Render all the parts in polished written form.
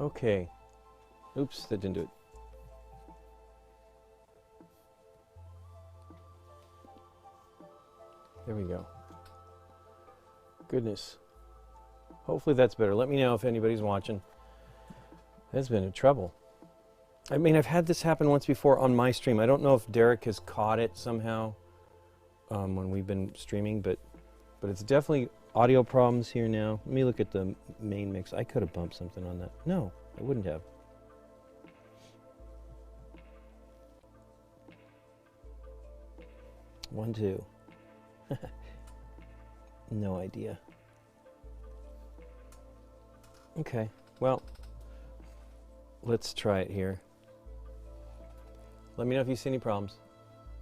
Okay. Oops, that didn't do it. There we go. Goodness. Hopefully that's better. Let me know if anybody's watching. That's been a trouble. I mean, I've had this happen once before on my stream. I don't know if Derek has caught it somehow when we've been streaming, but it's definitely audio problems here now. Let me look at the main mix. I could have bumped something on that. No, I wouldn't have. One, two. No idea. Okay, well, let's try it here. Let me know if you see any problems.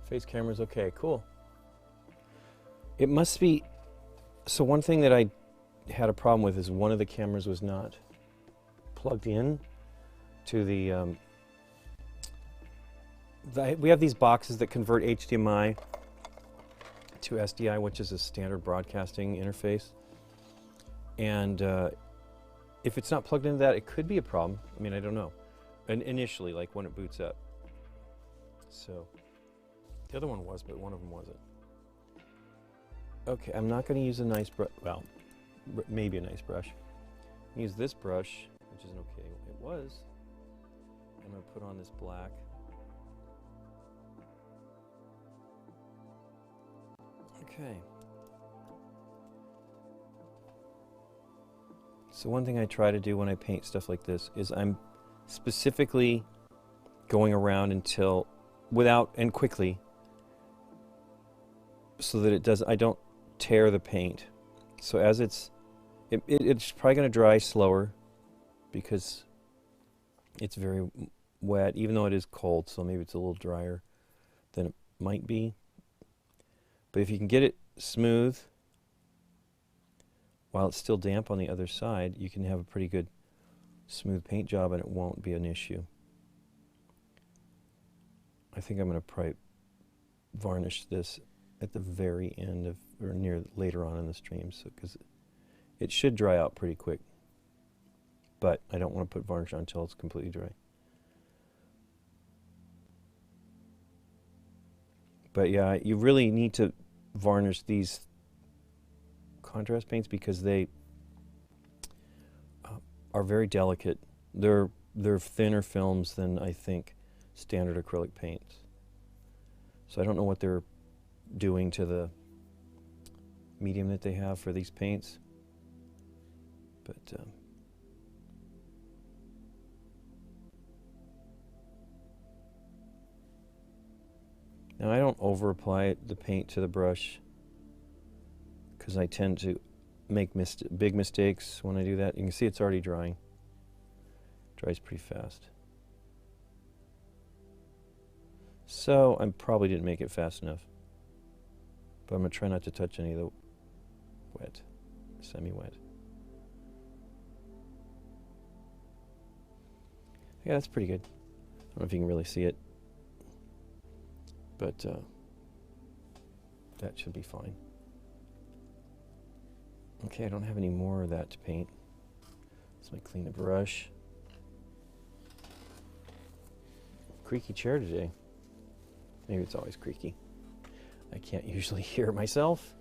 Face camera's okay, cool. It must be, so one thing that I had a problem with is one of the cameras was not plugged in to the we have these boxes that convert HDMI to SDI, which is a standard broadcasting interface. And if it's not plugged into that, it could be a problem. I mean, I don't know. And initially, like when it boots up. So, the other one was, but one of them wasn't. Okay, I'm not going to use a nice brush. Well, maybe a nice brush. Use this brush, which isn't okay. It was. I'm going to put on this black. Okay. So one thing I try to do when I paint stuff like this is I'm specifically going around until, without and quickly, so that it does, I don't tear the paint. So as it's probably going to dry slower because it's very wet, even though it is cold, so maybe it's a little drier than it might be. But if you can get it smooth while it's still damp on the other side, you can have a pretty good smooth paint job and it won't be an issue. I think I'm going to probably varnish this at the very end of, or near later on in the stream, so because it should dry out pretty quick. But I don't want to put varnish on until it's completely dry. But yeah, you really need to varnish these contrast paints because they are very delicate. They're thinner films than I think standard acrylic paints. So I don't know what they're doing to the medium that they have for these paints, but now I don't over apply the paint to the brush because I tend to make big mistakes when I do that. You can see it's already drying. Dries pretty fast. So I probably didn't make it fast enough. But I'm going to try not to touch any of the wet, semi-wet. Yeah, that's pretty good. I don't know if you can really see it. But that should be fine. Okay, I don't have any more of that to paint. So I clean the brush. Creaky chair today. Maybe it's always creaky. I can't usually hear myself.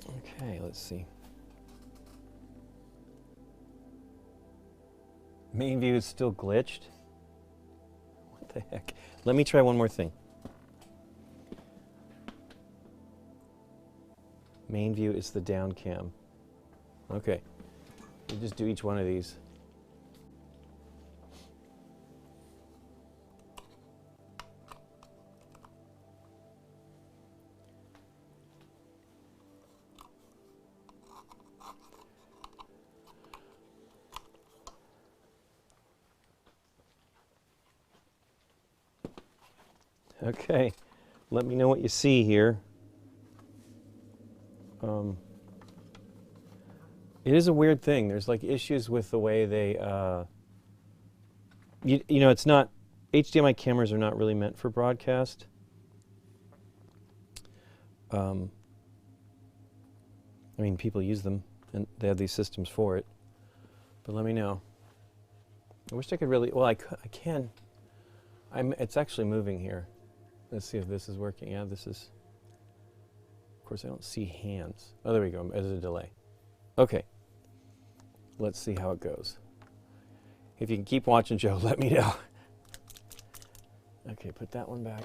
Okay, let's see. Main view is still glitched. What the heck? Let me try one more thing. Main view is the down cam. Okay. You just do each one of these. Okay, let me know what you see here. It is a weird thing. There's like issues with the way they, you know, it's not, HDMI cameras are not really meant for broadcast. I mean, people use them, and they have these systems for it. But let me know. I wish I could really, well, I can. It's actually moving here. Let's see if this is working. Yeah, this is. Of course, I don't see hands. Oh, there we go. There's a delay. Okay. Let's see how it goes. If you can keep watching, Joe, let me know. Okay, put that one back.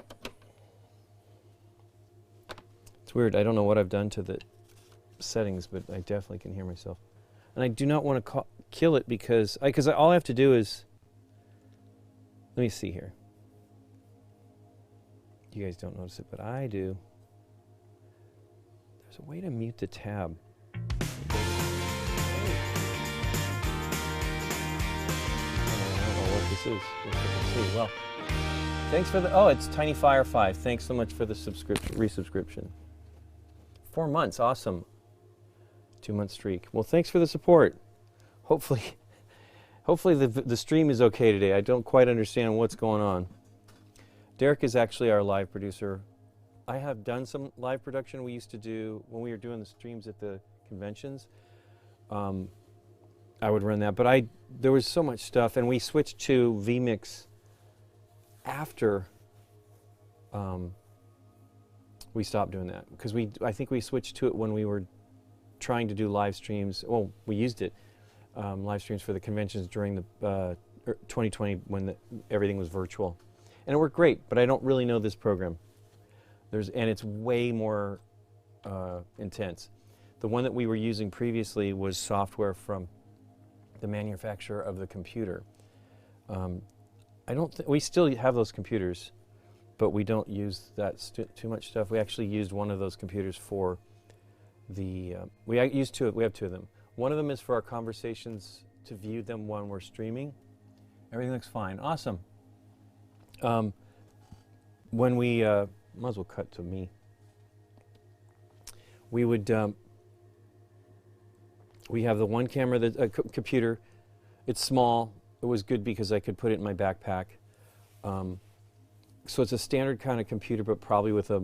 It's weird. I don't know what I've done to the settings, but I definitely can hear myself. And I do not want to kill it because all I have to do is, let me see here. You guys don't notice it, but I do. There's a way to mute the tab. I don't know what this is. Let's see. Well, thanks for the, oh, it's Tiny Fire 5. Thanks so much for the resubscription. 4 months, awesome. 2-month streak. Well, thanks for the support. Hopefully the stream is okay today. I don't quite understand what's going on. Derek is actually our live producer. I have done some live production we used to do when we were doing the streams at the conventions. I would run that, but there was so much stuff, and we switched to vMix after we stopped doing that, because I think we switched to it when we were trying to do live streams. Well, we used it, live streams for the conventions during the 2020 when everything was virtual. And it worked great, but I don't really know this program. And it's way more intense. The one that we were using previously was software from the manufacturer of the computer. We still have those computers, but we don't use that too much stuff. We actually used one of those computers for we have 2 of them. One of them is for our conversations, to view them when we're streaming. Everything looks fine. Awesome. When we, might as well cut to me. We would, we have the one camera, computer. It's small. It was good because I could put it in my backpack. So it's a standard kind of computer, but probably with a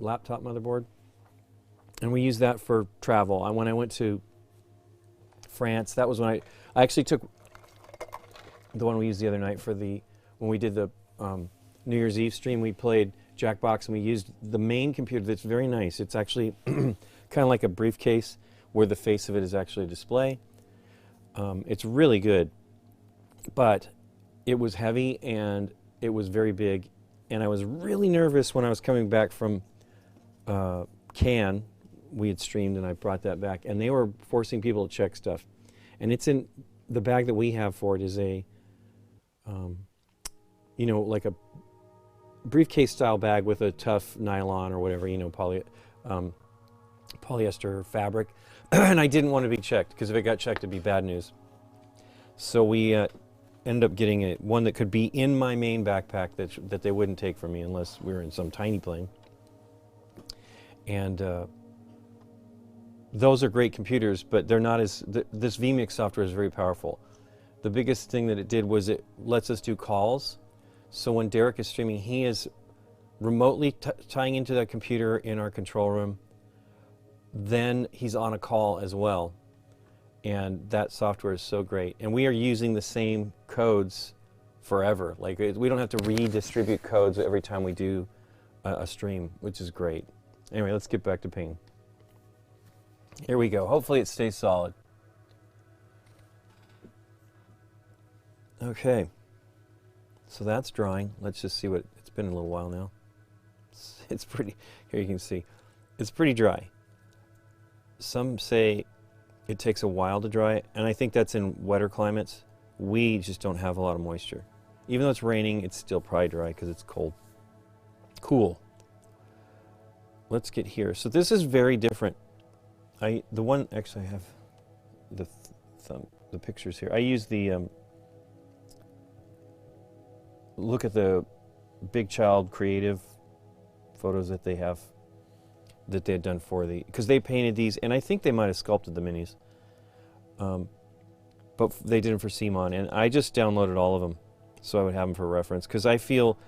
laptop motherboard. And we use that for travel. When I went to France, that was when I actually took the one we used the other night for when we did the New Year's Eve stream. We played Jackbox, and we used the main computer that's very nice. It's actually kind of like a briefcase where the face of it is actually a display. It's really good, but it was heavy and it was very big, and I was really nervous when I was coming back from Cannes. We had streamed and I brought that back, and they were forcing people to check stuff. And it's in the bag that we have for it is a, like a briefcase style bag with a tough nylon or whatever, polyester fabric. And I didn't want to be checked, because if it got checked, it'd be bad news. So we ended up getting one that could be in my main backpack that they wouldn't take from me unless we were in some tiny plane. And those are great computers, but they're not as, this vMix software is very powerful. The biggest thing that it did was it lets us do calls. So when Derek is streaming, he is remotely tying into that computer in our control room. Then he's on a call as well. And that software is so great. And we are using the same codes forever. Like, we don't have to redistribute codes every time we do a stream, which is great. Anyway, let's get back to painting. Here we go. Hopefully it stays solid. Okay. So that's drying. Let's just see what, it's been a little while now. It's pretty, here you can see, it's pretty dry. Some say it takes a while to dry, and I think that's in wetter climates. We just don't have a lot of moisture. Even though it's raining, it's still probably dry because it's cold. Cool. Let's get here. So this is very different. The one, actually I have the pictures here. I use the, look at the Big Child creative photos that they have, that they had done for because they painted these, and I think they might have sculpted the minis. But they did them for CMON, and I just downloaded all of them so I would have them for reference, because I feel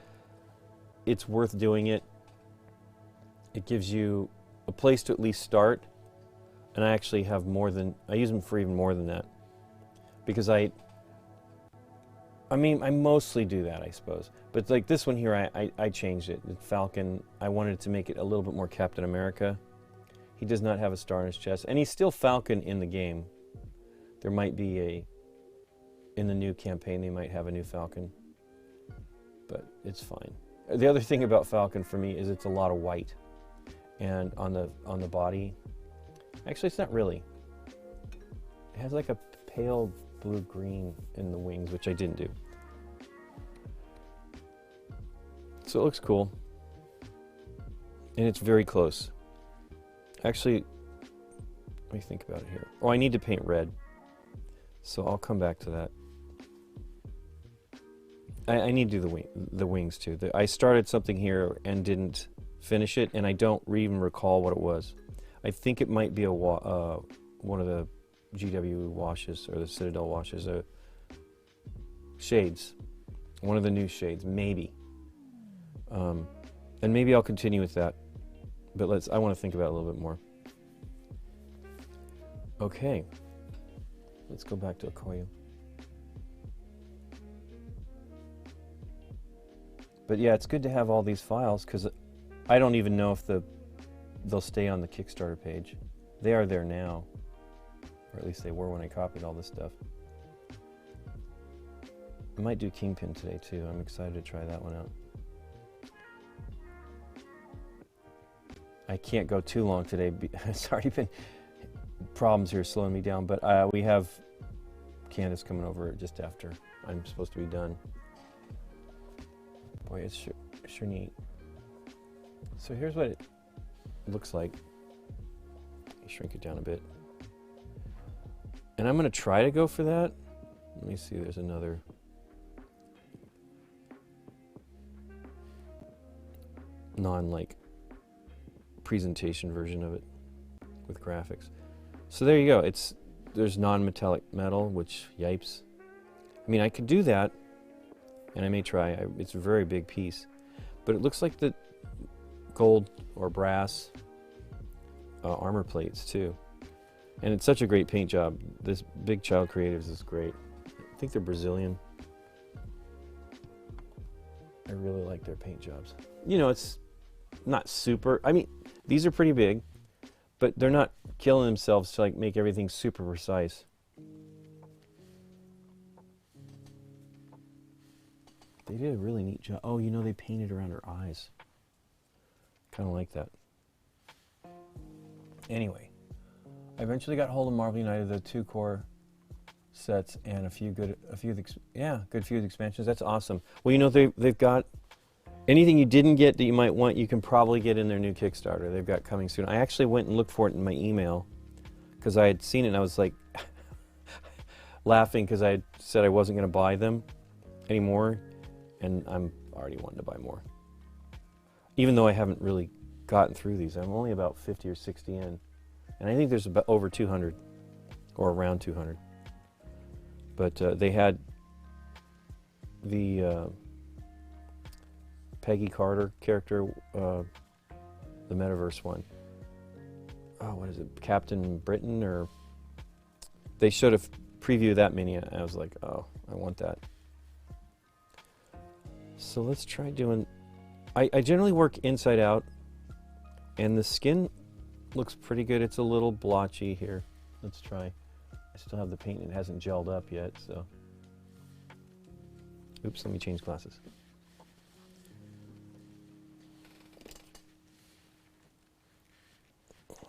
it's worth doing it. It gives you a place to at least start, and I actually have I use them for even more than that, because I mean, I mostly do that, I suppose. But like this one here, I changed it. The Falcon, I wanted to make it a little bit more Captain America. He does not have a star on his chest, and he's still Falcon in the game. There might be in the new campaign, they might have a new Falcon, but it's fine. The other thing about Falcon for me is it's a lot of white, and on the body, actually it's not really. It has like a pale blue-green in the wings, which I didn't do. So it looks cool, and it's very close. Actually, let me think about it here. Oh, I need to paint red, so I'll come back to that. I need to do the wings too. I started something here and didn't finish it, and I don't even recall what it was. I think it might be one of the GW washes, or the Citadel washes, shades. One of the new shades, maybe. And maybe I'll continue with that. But I want to think about it a little bit more. Okay. Let's go back to Okoye. But yeah, it's good to have all these files, because I don't even know if they'll stay on the Kickstarter page. They are there now. Or at least they were when I copied all this stuff. I might do Kingpin today too. I'm excited to try that one out. I can't go too long today. It's already been problems here slowing me down, but we have Candace coming over just after I'm supposed to be done. Boy, it's sure neat. So here's what it looks like. Let me shrink it down a bit. And I'm going to try to go for that. Let me see, there's another. Non-like presentation version of it with graphics. So there you go. There's non-metallic metal, which yipes. I mean, I could do that, and I may try. It's a very big piece, but it looks like the gold or brass armor plates too. And it's such a great paint job. This Big Child Creatives is great. I think they're Brazilian. I really like their paint jobs. You know, it's not super, I mean, these are pretty big, but they're not killing themselves to like make everything super precise. They did a really neat job. Oh, you know, they painted around her eyes. Kind of like that. Anyway, I eventually got hold of Marvel United, the 2-core sets, and a few of the expansions. That's awesome. Well, you know, they've got anything you didn't get that you might want, you can probably get in their new Kickstarter. They've got coming soon. I actually went and looked for it in my email because I had seen it and I was like laughing because I had said I wasn't going to buy them anymore, and I'm already wanting to buy more. Even though I haven't really gotten through these. I'm only about 50 or 60 in. And I think there's about over 200 or around 200. But they had the Peggy Carter character, the Metaverse one. Oh, what is it? Captain Britain, or they showed a preview of that mini, and I was like, oh, I want that. So let's try doing. I generally work inside out, and the skin looks pretty good. It's a little blotchy here. Let's try. I still have the paint and it hasn't gelled up yet, so. Oops, let me change glasses.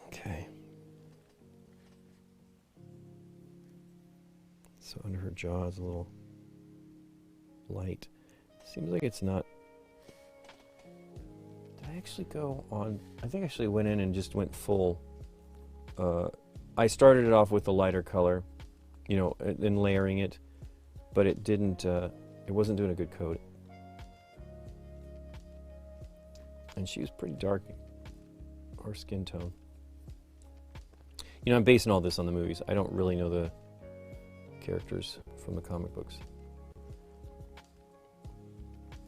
Okay. So under her jaw is a little light. Seems like it's not. Did I actually go on? I think I actually went in and just went full. I started it off with a lighter color, you know, and layering it, but it didn't. It wasn't doing a good coat. And she was pretty dark, her skin tone. You know, I'm basing all this on the movies. I don't really know the characters from the comic books.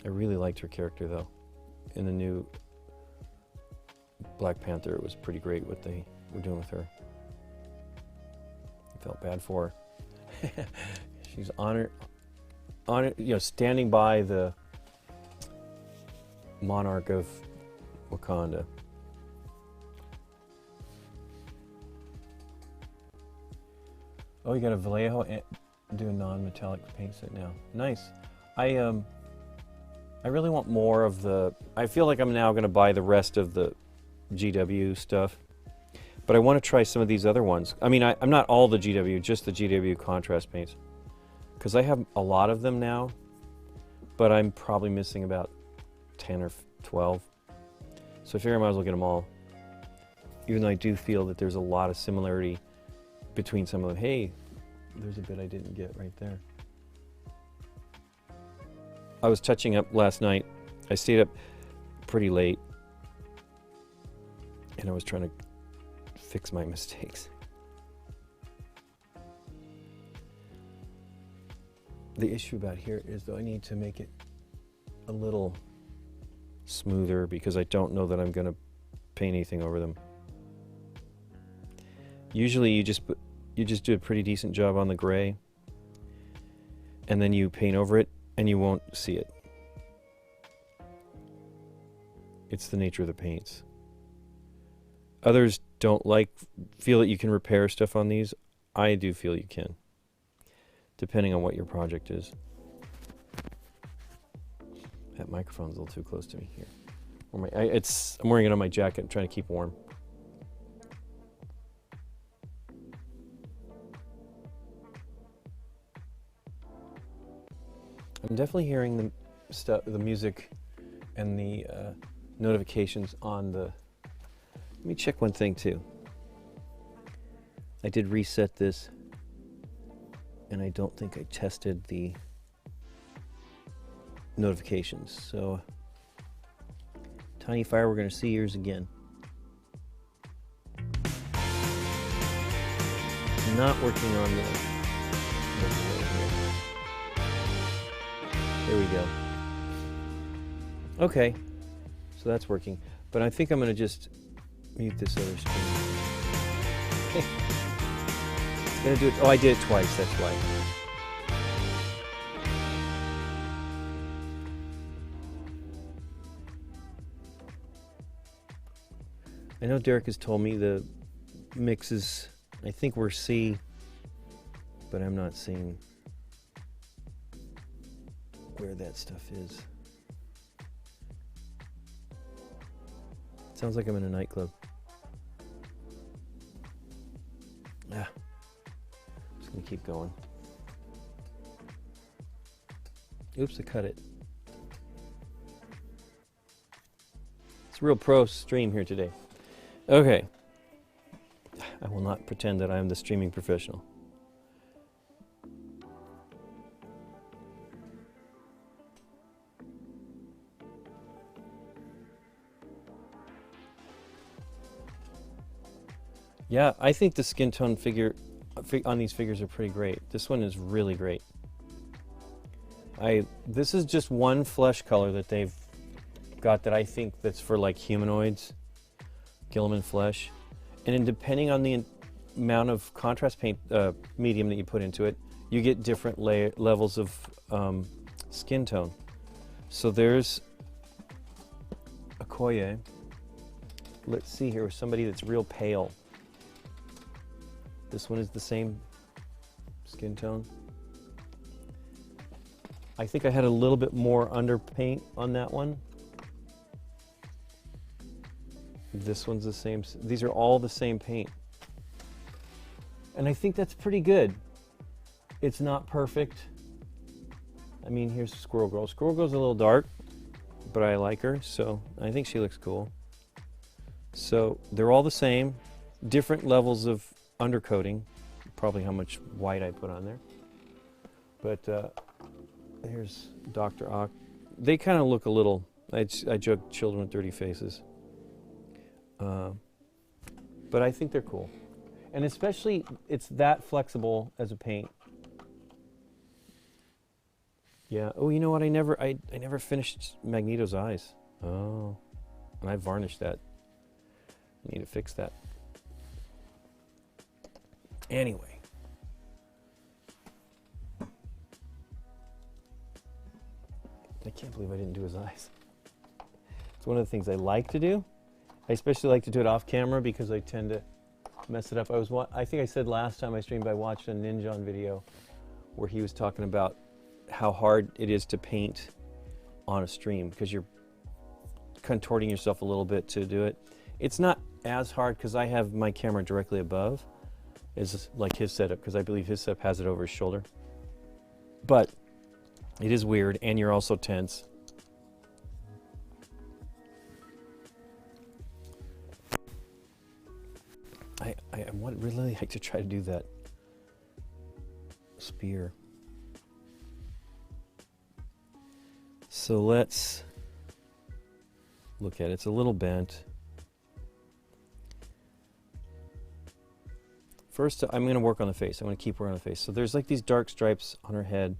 I really liked her character, though. in the new Black Panther. It was pretty great what they were doing with her. I felt bad for her. She's on her, standing by the monarch of Wakanda. Oh, you got a Vallejo and do a non-metallic paint set now. Nice. I really want more of the. I feel like I'm now going to buy the rest of the GW stuff, but I want to try some of these other ones. I mean, I'm not all the GW, just the GW contrast paints, because I have a lot of them now, but I'm probably missing about 10 or 12. So I figure I might as well get them all. Even though I do feel that there's a lot of similarity between some of them. Hey, there's a bit I didn't get right there. I was touching up last night. I stayed up pretty late, and I was trying to fix my mistakes. The issue about here is, though, I need to make it a little smoother because I don't know that I'm going to paint anything over them. Usually you just do a pretty decent job on the gray, and then you paint over it and you won't see it. It's the nature of the paints. Others don't feel that you can repair stuff on these. I do feel you can, depending on what your project is. That microphone's a little too close to me here. I'm wearing it on my jacket. I'm trying to keep warm. I'm definitely hearing the music and the notifications on the. Let me check one thing too. I did reset this, and I don't think I tested the notifications. So, Tiny Fire, we're going to see yours again. Not working on the. There we go. Okay, so that's working. But I think I'm going to just mute this other screen. It's going to do it. Oh, I did it twice. That's why. I know Derek has told me the mixes. I think we're C, but I'm not seeing where that stuff is. Sounds like I'm in a nightclub. Just gonna keep going. Oops, I cut it. It's a real pro stream here today. Okay. I will not pretend that I am the streaming professional. Yeah, I think the skin tone figure on these figures are pretty great. This one is really great. This is just one flesh color that they've got that I think that's for like humanoids, Gilliman flesh, and then depending on the amount of contrast paint medium that you put into it, you get different levels of skin tone. So there's Okoye. Let's see here, somebody that's real pale. This one is the same skin tone. I think I had a little bit more underpaint on that one. This one's the same. These are all the same paint. And I think that's pretty good. It's not perfect. I mean, here's Squirrel Girl. Squirrel Girl's a little dark, but I like her, so I think she looks cool. So they're all the same, different levels of undercoating, probably how much white I put on there. But here's Dr. Ock. They kind of look a little, I joke, children with dirty faces. But I think they're cool. And especially, it's that flexible as a paint. Yeah. Oh, you know what? I never finished Magneto's eyes. Oh, and I varnished that. I need to fix that. Anyway. I can't believe I didn't do his eyes. It's one of the things I like to do. I especially like to do it off camera because I tend to mess it up. I think I said last time I streamed, I watched a Ninja video where he was talking about how hard it is to paint on a stream because you're contorting yourself a little bit to do it. It's not as hard because I have my camera directly above, is like his setup, because I believe his setup has it over his shoulder. But it is weird, and you're also tense. I would really like to try to do that spear. So let's look at it. It's a little bent. First, I'm going to work on the face. I'm going to keep working on the face. So there's like these dark stripes on her head.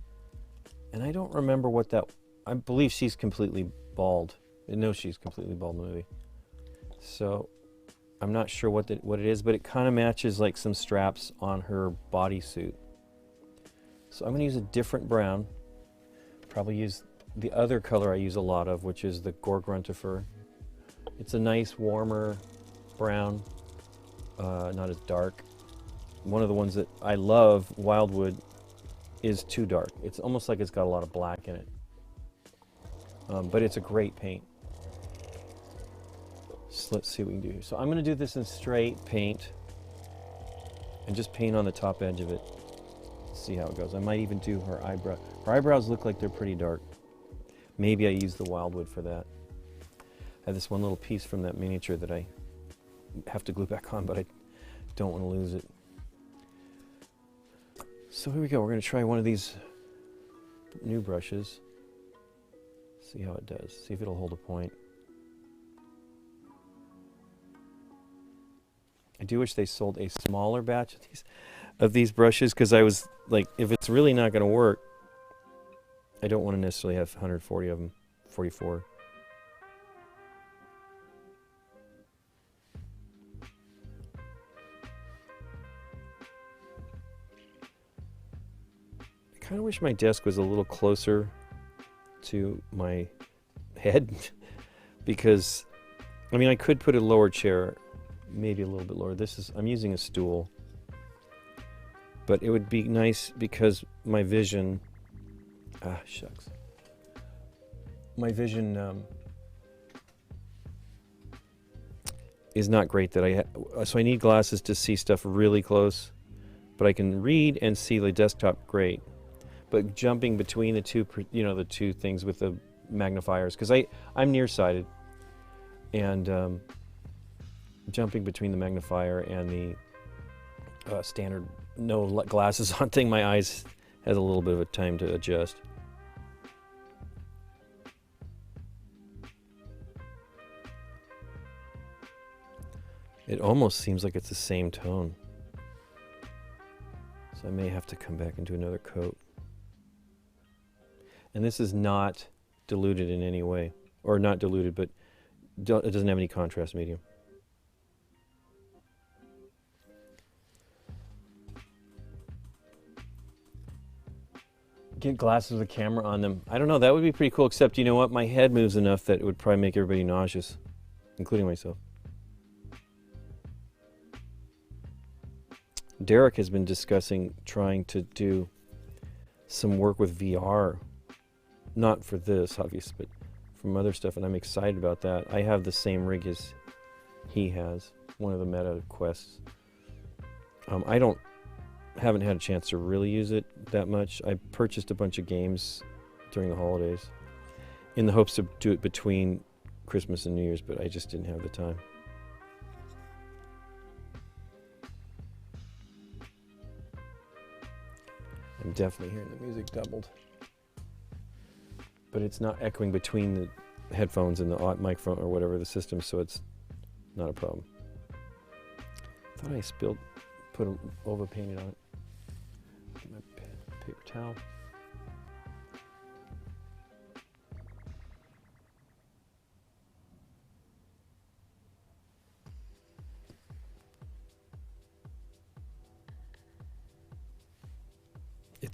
And I don't remember what that... I believe she's completely bald. I know she's completely bald in the movie. So I'm not sure what it is, but it kind of matches like some straps on her bodysuit. So I'm going to use a different brown. Probably use the other color I use a lot of, which is the Gorgruntifer. It's a nice, warmer brown, not as dark. One of the ones that I love, Wildwood, is too dark. It's almost like it's got a lot of black in it. But it's a great paint. So let's see what we can do here. So I'm going to do this in straight paint and just paint on the top edge of it. See how it goes. I might even do her eyebrow. Her eyebrows look like they're pretty dark. Maybe I use the Wildwood for that. I have this one little piece from that miniature that I have to glue back on, but I don't want to lose it. So here we go. We're going to try one of these new brushes. See how it does. See if it'll hold a point. I do wish they sold a smaller batch of these brushes, because I was like, if it's really not going to work, I don't want to necessarily have 140 of them, 44. I kind of wish my desk was a little closer to my head because, I mean, I could put a lower chair, maybe a little bit lower. I'm using a stool, but it would be nice because my vision, shucks. My vision is not great so I need glasses to see stuff really close, but I can read and see the desktop great. But jumping between the two, the two things with the magnifiers, because I'm nearsighted, and jumping between the magnifier and the standard no glasses on thing, my eyes has a little bit of a time to adjust. It almost seems like it's the same tone. So I may have to come back and do another coat. And this is not diluted in any way. Or not diluted, but it doesn't have any contrast medium. Get glasses with a camera on them. I don't know, that would be pretty cool, except you know what? My head moves enough that it would probably make everybody nauseous, including myself. Derek has been discussing trying to do some work with VR. Not for this, obviously, but from other stuff, and I'm excited about that. I have the same rig as he has, one of the Meta Quests. I haven't had a chance to really use it that much. I purchased a bunch of games during the holidays in the hopes to do it between Christmas and New Year's, but I just didn't have the time. I'm definitely hearing the music doubled. But it's not echoing between the headphones and the microphone or whatever the system, so it's not a problem. I thought I overpainted on it. Get my paper towel.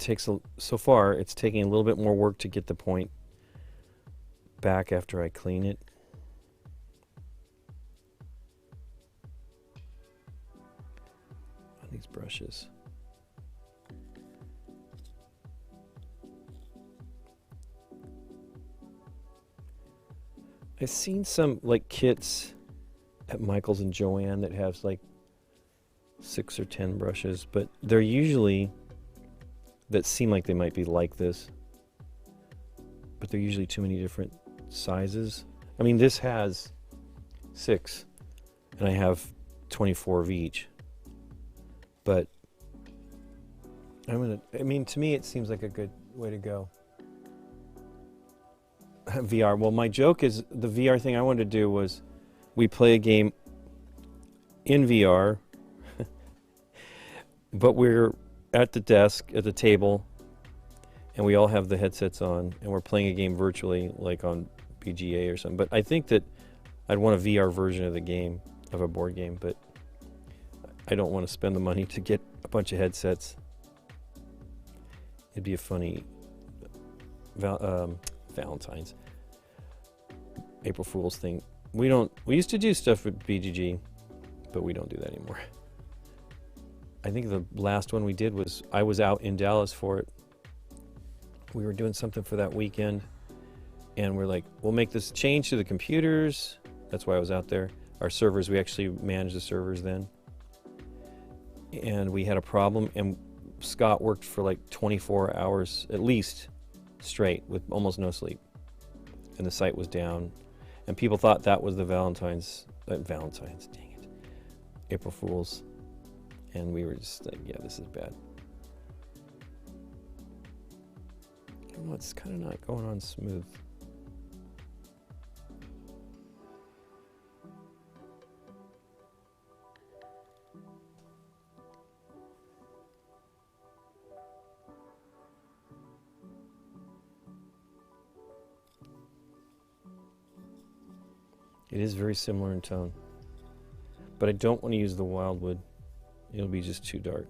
takes, so far, it's taking a little bit more work to get the point back after I clean it. On these brushes. I've seen some like kits at Michael's and Joann that have like 6 or 10 brushes, but they're usually, that seem like they might be like this, but they're usually too many different sizes. I mean, this has 6 and I have 24 of each, but I mean, to me it seems like a good way to go. VR. Well, my joke is the VR thing I wanted to do was we play a game in VR, but we're at the desk, at the table, and we all have the headsets on, and we're playing a game virtually, like on BGA or something. But I think that I'd want a VR version of the game, of a board game, but I don't want to spend the money to get a bunch of headsets. It'd be a funny Valentine's, April Fool's thing. We used to do stuff with BGG, but we don't do that anymore. I think the last one we did was, I was out in Dallas for it. We were doing something for that weekend, and we're like, we'll make this change to the computers. That's why I was out there. Our servers, we actually managed the servers then. And we had a problem, and Scott worked for like 24 hours at least straight with almost no sleep. And the site was down. And people thought that was the Valentine's, dang it, April Fool's. And we were just like, yeah, this is bad. I don't know, it's kind of not going on smooth. It is very similar in tone, but I don't want to use the wildwood. It'll be just too dark.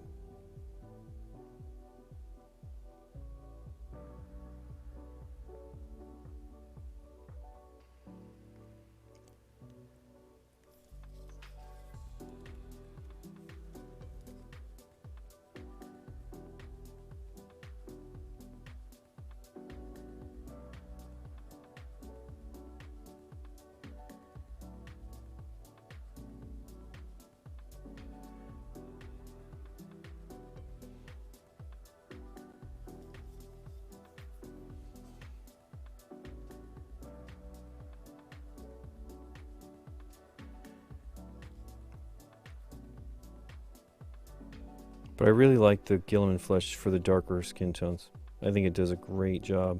But I really like the Gilliman Flesh for the darker skin tones. I think it does a great job.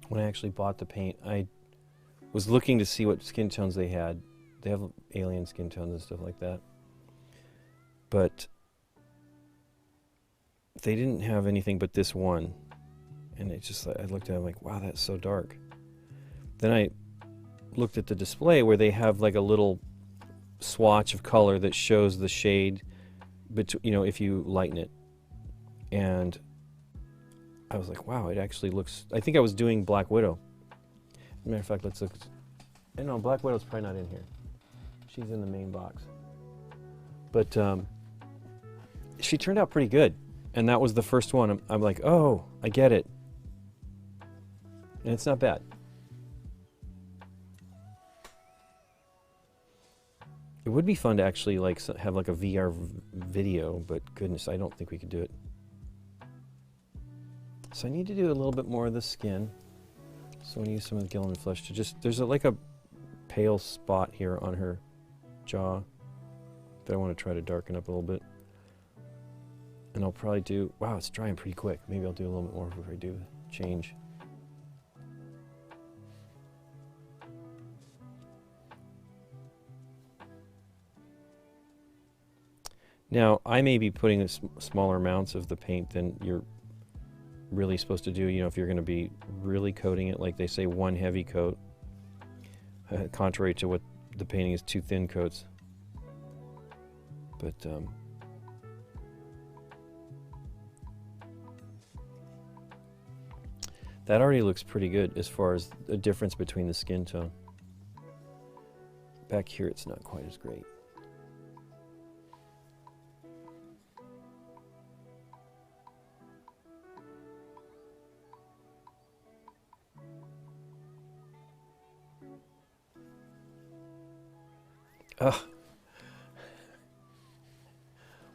When I actually bought the paint, I was looking to see what skin tones they had. They have alien skin tones and stuff like that. But they didn't have anything but this one. And it just, I looked at it, I'm like, wow, that's so dark. Then I looked at the display where they have like a little swatch of color that shows the shade, you know, if you lighten it. And I was like, wow, it actually looks, I think I was doing Black Widow. As a matter of fact, let's look. No, Black Widow's probably not in here. She's in the main box. But she turned out pretty good. And that was the first one. I'm like, oh, I get it. And it's not bad. It would be fun to actually like have like a VR video, but goodness, I don't think we could do it. So I need to do a little bit more of the skin. So I'm going to use some of the Gilliman Flesh to just, there's like a pale spot here on her jaw that I want to try to darken up a little bit. And I'll probably do, wow, it's drying pretty quick. Maybe I'll do a little bit more before I do the change. Now, I may be putting smaller amounts of the paint than really supposed to do. You know, if you're going to be really coating it, like they say, one heavy coat, contrary to what the painting is, 2 thin coats. But that already looks pretty good as far as the difference between the skin tone. Back here it's not quite as great. Ugh.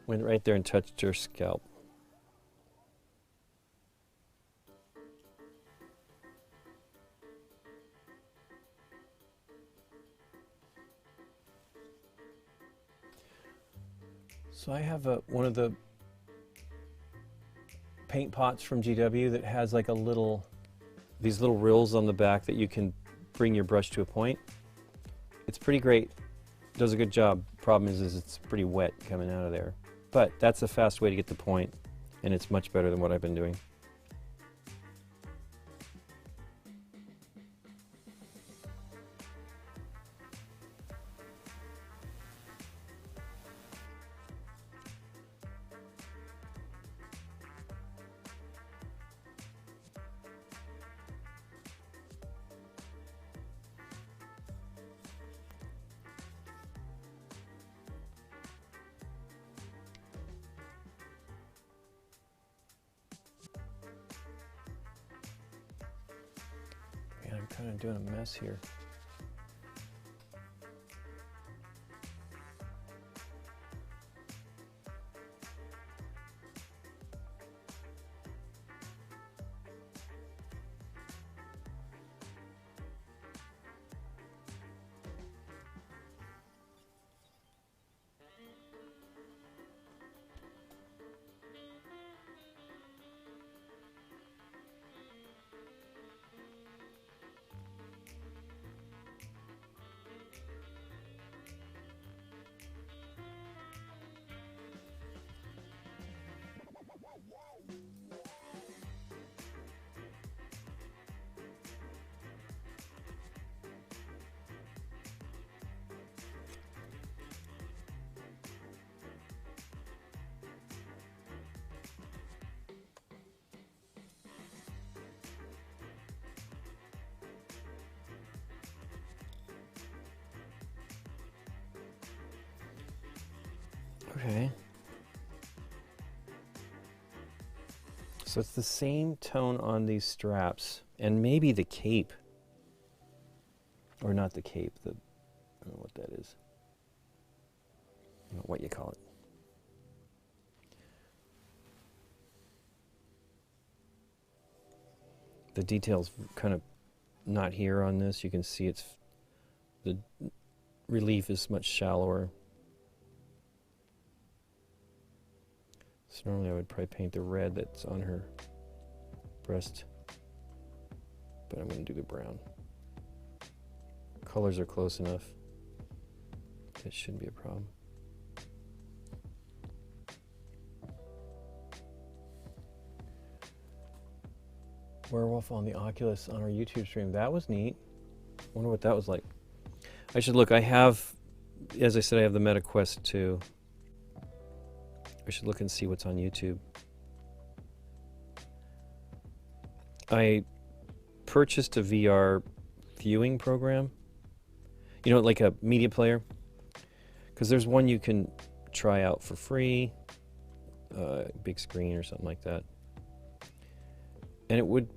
Went right there and touched her scalp. So I have one of the paint pots from GW that has like these little rills on the back that you can bring your brush to a point. It's pretty great. Does a good job. Problem is it's pretty wet coming out of there. But that's a fast way to get the point, and it's much better than what I've been doing. I'm kind of doing a mess here. Okay. So it's the same tone on these straps, and maybe the cape. Or not the cape, I don't know what that is. I don't know what you call it. The detail's kind of not here on this. You can see the relief is much shallower. So normally I would probably paint the red that's on her breast, but I'm going to do the brown. Colors are close enough. It shouldn't be a problem. Werewolf on the Oculus on our YouTube stream. That was neat. Wonder what that was like. I should look. I have, as I said, I have the Meta Quest 2. I should look and see what's on YouTube. I purchased a VR viewing program. You know, like a media player. Because there's one you can try out for free. Big screen or something like that. And it would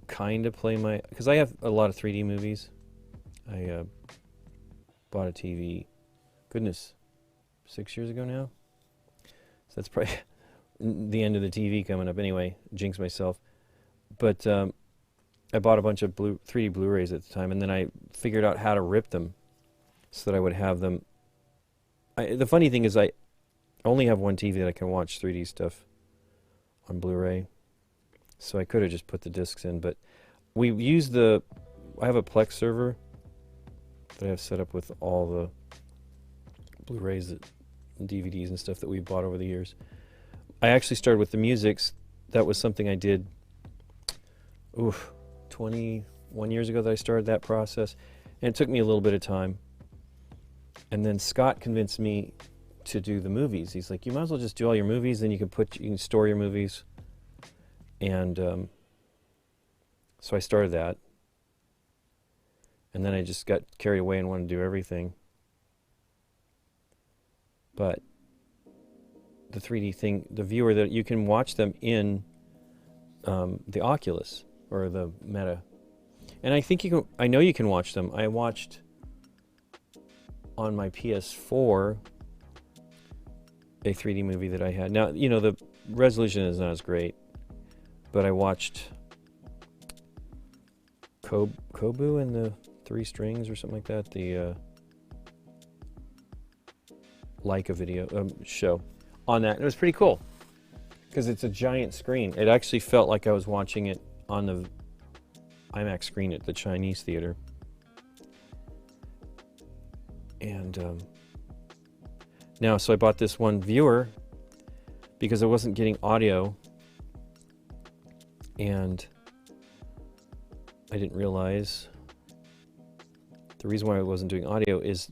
kind of play my... Because I have a lot of 3D movies. I bought a TV, goodness, 6 years ago now? So that's probably the end of the TV coming up anyway. Jinx myself. But I bought a bunch of 3D Blu-rays at the time, and then I figured out how to rip them so that I would have them... the funny thing is I only have one TV that I can watch 3D stuff on Blu-ray. So I could have just put the discs in, but we use I have a Plex server that I have set up with all the Blu-rays and DVDs and stuff that we've bought over the years. I actually started with the musics that was something I did, 21 years ago that I started that process. And it took me a little bit of time. And then Scott convinced me to do the movies. He's like, you might as well just do all your movies, then you can store your movies. And so I started that. And then I just got carried away and wanted to do everything. But the 3D thing, the viewer, that you can watch them in the Oculus or the Meta. And I think you can, I know you can watch them. I watched on my PS4 a 3D movie that I had. Now, you know, the resolution is not as great, but I watched Kobu and the Three Strings or something like that, the Leica video show on that. And it was pretty cool because it's a giant screen. It actually felt like I was watching it on the IMAX screen at the Chinese theater. And now, so I bought this one viewer because I wasn't getting audio, and I didn't realize the reason why I wasn't doing audio is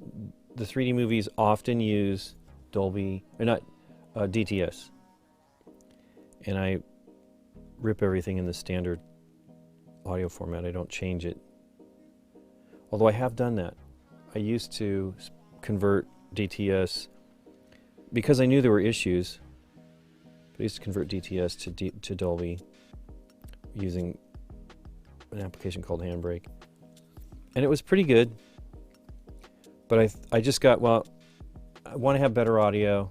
the 3D movies often use Dolby, or not, DTS. And I rip everything in the standard audio format. I don't change it. Although I have done that. I used to convert DTS because I knew there were issues. But I used to convert DTS to Dolby using an application called Handbrake. And it was pretty good. But I just got, well, I want to have better audio.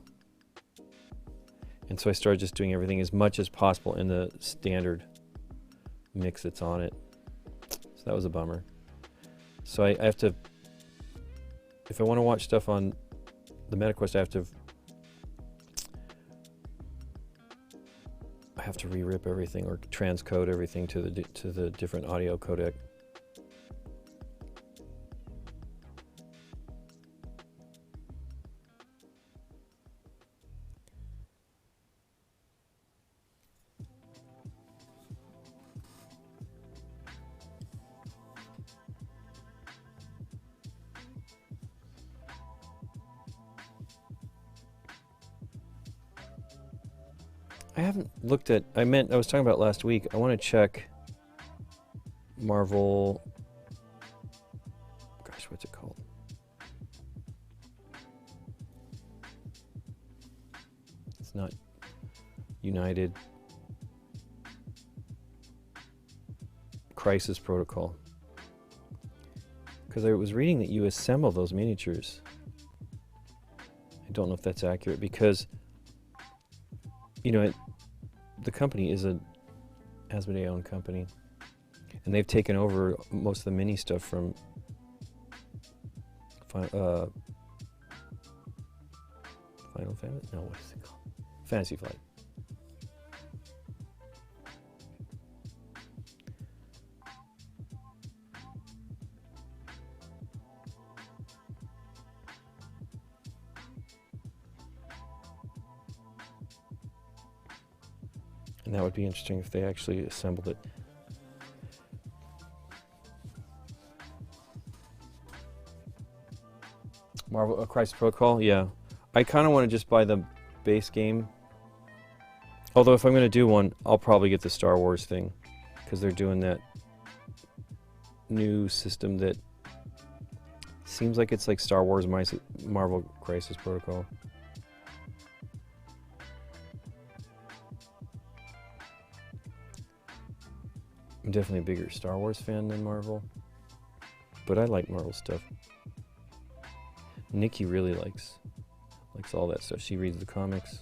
And so I started just doing everything as much as possible in the standard mix that's on it. So that was a bummer. So I have to, if I want to watch stuff on the MetaQuest, I have to re-rip everything or transcode everything to the different audio codec. I haven't looked at, I was talking about last week, I want to check Marvel, gosh, what's it called? It's not United Crisis Protocol. Because I was reading that you assemble those miniatures. I don't know if that's accurate because, you know, the company is a Asmodee-owned company, and they've taken over most of the mini stuff from Final Fantasy? No, what is it called? Fantasy Flight. And that would be interesting if they actually assembled it. Marvel Crisis Protocol, yeah. I kind of want to just buy the base game. Although if I'm going to do one, I'll probably get the Star Wars thing, because they're doing that new system that seems like it's like Star Wars Marvel Crisis Protocol. I'm definitely a bigger Star Wars fan than Marvel, but I like Marvel stuff. Nikki really likes all that stuff. She reads the comics.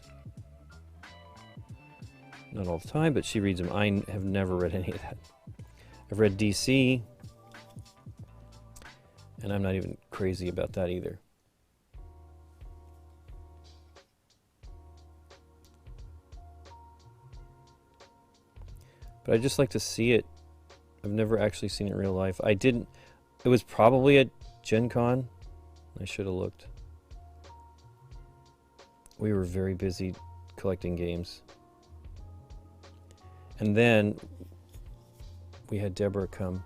Not all the time, but she reads them. I have never read any of that. I've read DC, and I'm not even crazy about that either. But I just like to see it. I've never actually seen it in real life. I didn't. It was probably at Gen Con. I should have looked. We were very busy collecting games. And then we had Deborah come.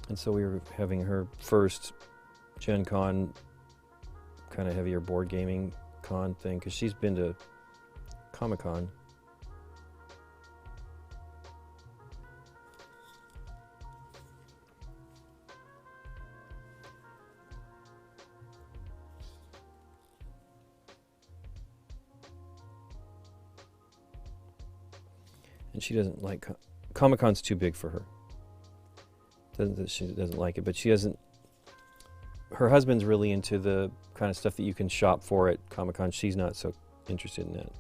And so we were having her first Gen Con, kind of heavier board gaming con thing, because she's been to Comic-Con. And she doesn't like Comic-Con's too big for her. She doesn't like it, but she doesn't. Her husband's really into the kind of stuff that you can shop for at Comic-Con. She's not so interested in that.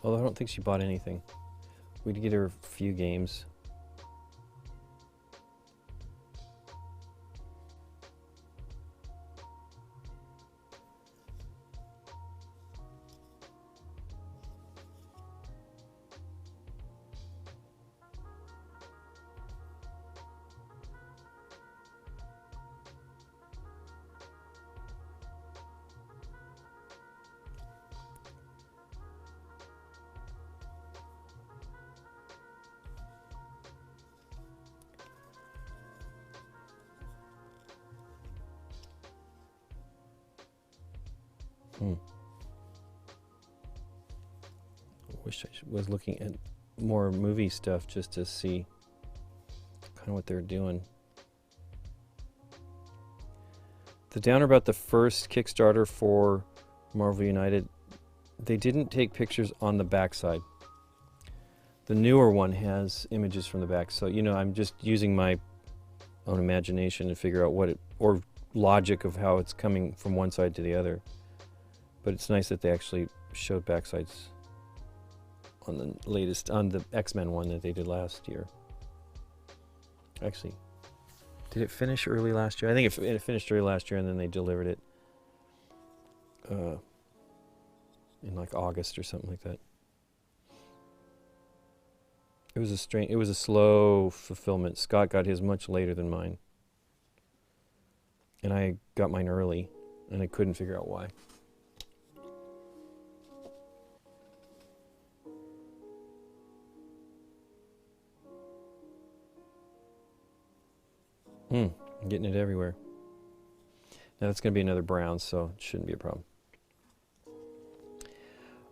Although I don't think she bought anything. We'd get her a few games. I wish I was looking at more movie stuff just to see kind of what they're doing. The downer about the first Kickstarter for Marvel United, they didn't take pictures on the backside. The newer one has images from the back, so you know, I'm just using my own imagination to figure out what it, or logic of how it's coming from one side to the other. But it's nice that they actually showed backsides on the latest, on the X-Men one that they did last year. Actually, did it finish early last year? I think it finished early last year, and then they delivered it in like August or something like that. It was a slow fulfillment. Scott got his much later than mine, and I got mine early, and I couldn't figure out why. I'm getting it everywhere. Now that's going to be another brown, so it shouldn't be a problem.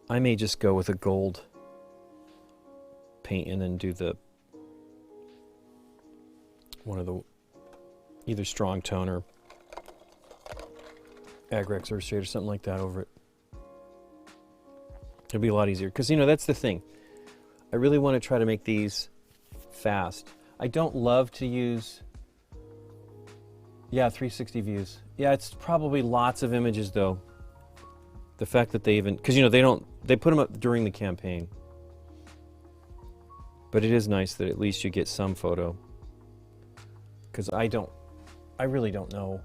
I may just go with a gold paint and then do the one of the either strong tone or Agrex or shade or something like that over it. It'll be a lot easier because, you know, that's the thing. I really want to try to make these fast. I don't love to use 360 views. Yeah, it's probably lots of images though. The fact that they even, because you know, they put them up during the campaign. But it is nice that at least you get some photo. Because I really don't know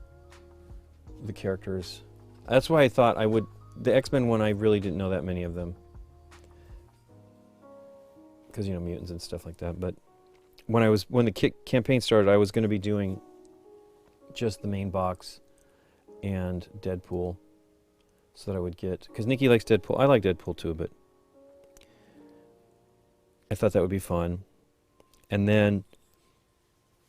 the characters. That's why I thought I would, the X-Men one, I really didn't know that many of them. Because, you know, mutants and stuff like that. But when the campaign started, I was going to be doing just the main box and Deadpool, so that I would get, because Nikki likes Deadpool. I like Deadpool too, but I thought that would be fun. And then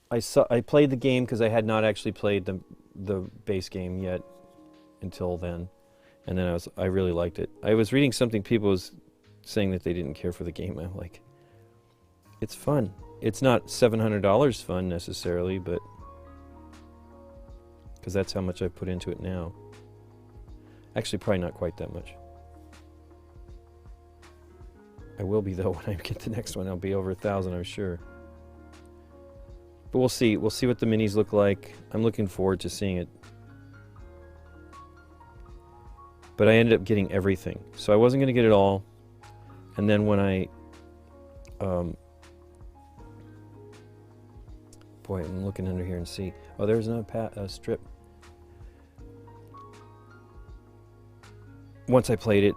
I played the game because I had not actually played the base game yet until then, and then I really liked it. I was reading something, people was saying that they didn't care for the game. I'm like, it's fun. It's not $700 fun necessarily, but because that's how much I put into it now. Actually, probably not quite that much. I will be though when I get the next one. I'll be over 1,000, I'm sure. But we'll see. We'll see what the minis look like. I'm looking forward to seeing it. But I ended up getting everything, so I wasn't going to get it all. And then when I Boy, I'm looking under here and see. Oh, there's another strip. Once I played it,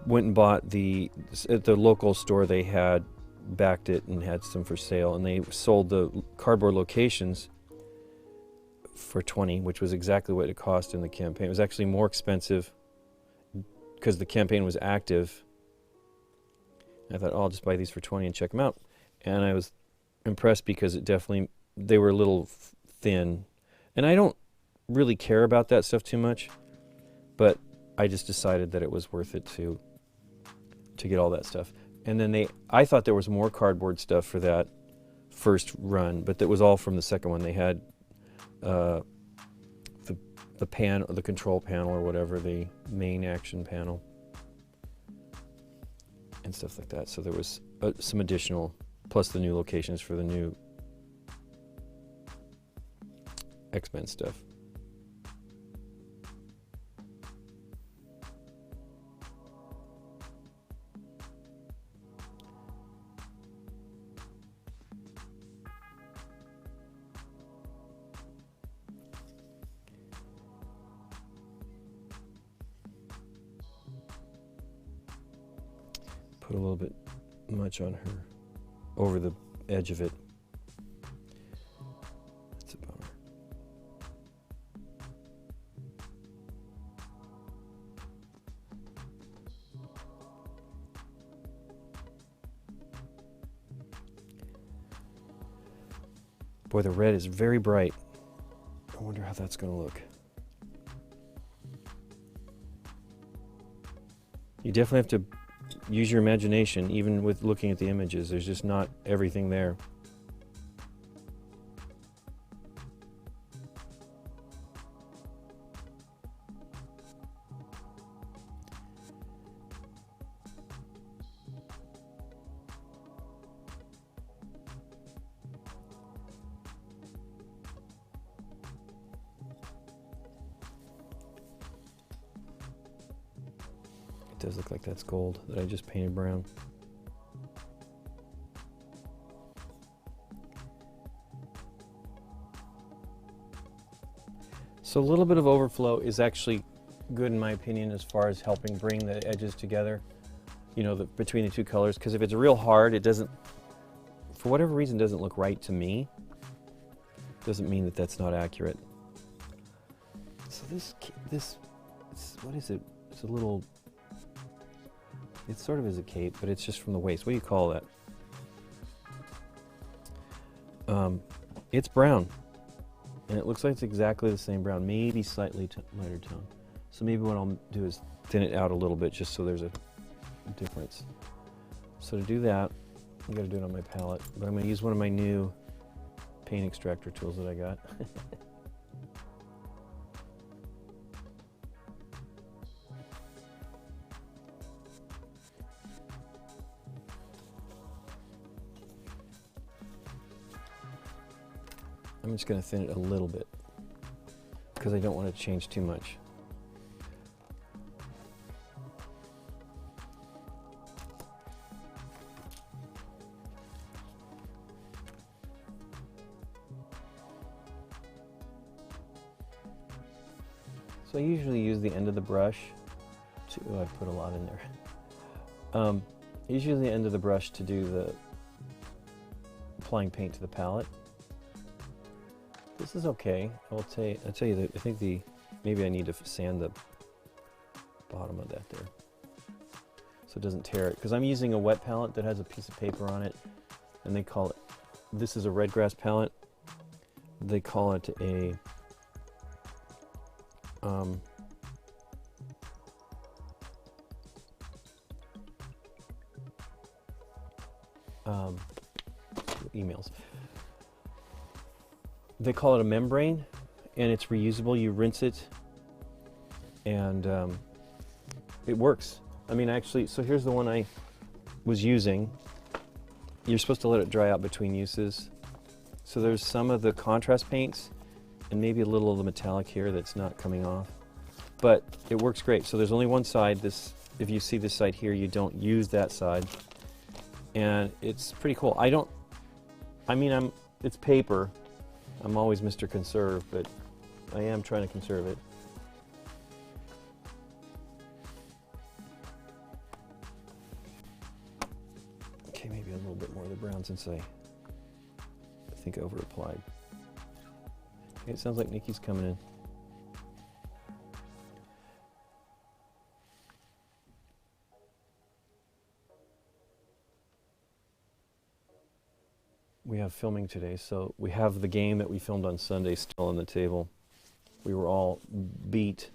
went and bought at the local store. They had backed it and had some for sale, and they sold the cardboard locations for $20, which was exactly what it cost in the campaign. It was actually more expensive because the campaign was active. I thought, oh, I'll just buy these for $20 and check them out. And I was impressed because they were a little thin. And I don't really care about that stuff too much, but I just decided that it was worth it to get all that stuff. And then I thought there was more cardboard stuff for that first run, but that was all from the second one. They had the control panel or whatever, the main action panel and stuff like that. So there was some additional, plus the new locations for the new X-Men stuff. Put a little bit much on her, over the edge of it. That's a bummer. Boy, the red is very bright. I wonder how that's going to look. You definitely have to use your imagination, even with looking at the images. There's just not everything there. It does look like that's gold that I just painted brown. So a little bit of overflow is actually good in my opinion as far as helping bring the edges together, you know, between the two colors, because if it's real hard, it doesn't, for whatever reason, doesn't look right to me. Doesn't mean that that's not accurate. So this what is it? It's a little, it sort of is a cape, but it's just from the waist. What do you call that? It's brown, and it looks like it's exactly the same brown, maybe slightly lighter tone. So maybe what I'll do is thin it out a little bit just so there's a difference. So to do that, I'm going to do it on my palette, but I'm going to use one of my new paint extractor tools that I got. I'm just going to thin it a little bit because I don't want to change too much. So I usually use the end of the brush to, oh, I put a lot in there. Usually the end of the brush to do the applying paint to the palette. This is okay. I'll tell you that I think maybe I need to sand the bottom of that there so it doesn't tear it, because I'm using a wet palette that has a piece of paper on it, and they call it, this is a red grass palette. They call it a emails. They call it a membrane, and it's reusable. You rinse it, and it works. I mean, actually, so here's the one I was using. You're supposed to let it dry out between uses. So there's some of the contrast paints, and maybe a little of the metallic here that's not coming off. But it works great. So there's only one side. This, if you see this side here, you don't use that side. And it's pretty cool. It's paper. I'm always Mr. Conserve, but I am trying to conserve it. Okay, maybe a little bit more of the brown since I think I over-applied. Okay, it sounds like Nikki's coming in. We have filming today, so we have the game that we filmed on Sunday still on the table. We were all beat,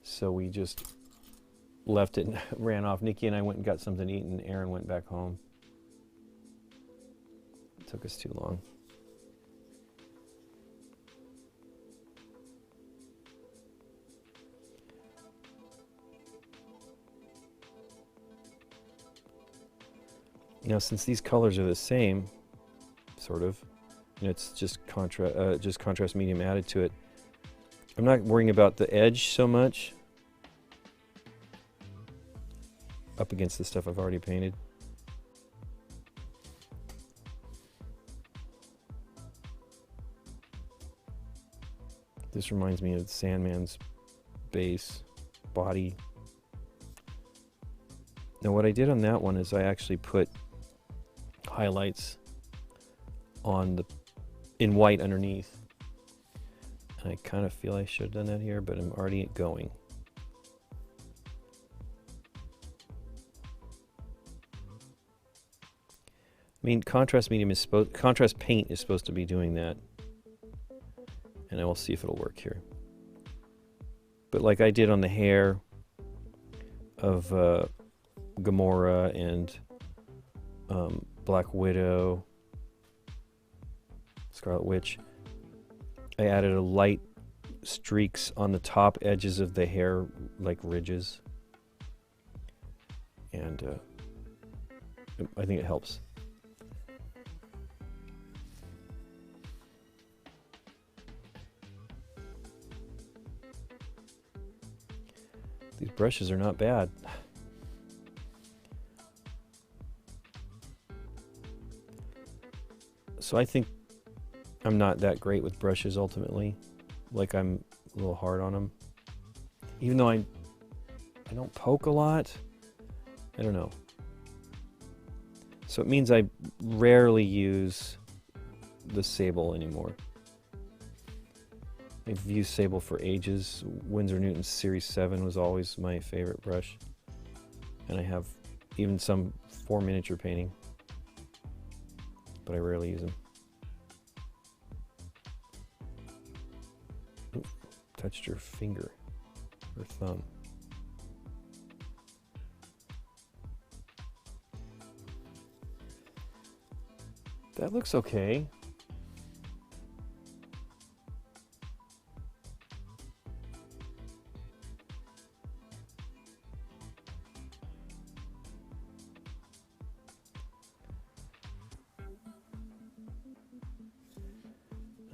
so we just left it and ran off. Nikki and I went and got something to eat, and Aaron went back home. It took us too long. Now, since these colors are the same, sort of, you know, it's just contrast medium added to it. I'm not worrying about the edge so much up against the stuff I've already painted. This reminds me of Sandman's base body. Now what I did on that one is I actually put highlights on in white underneath. And I kind of feel I should have done that here, but I'm already going. I mean, contrast paint is supposed to be doing that. And I will see if it'll work here. But like I did on the hair of Gamora and Black Widow, Scarlet Witch, I added a light streaks on the top edges of the hair, like ridges. And I think it helps. These brushes are not bad. So I think I'm not that great with brushes ultimately. Like I'm a little hard on them. Even though I don't poke a lot. I don't know. So it means I rarely use the Sable anymore. I've used Sable for ages. Winsor Newton's Series 7 was always my favorite brush. And I have even some for miniature painting. But I rarely use them. Ooh, touched your finger or thumb. That looks okay.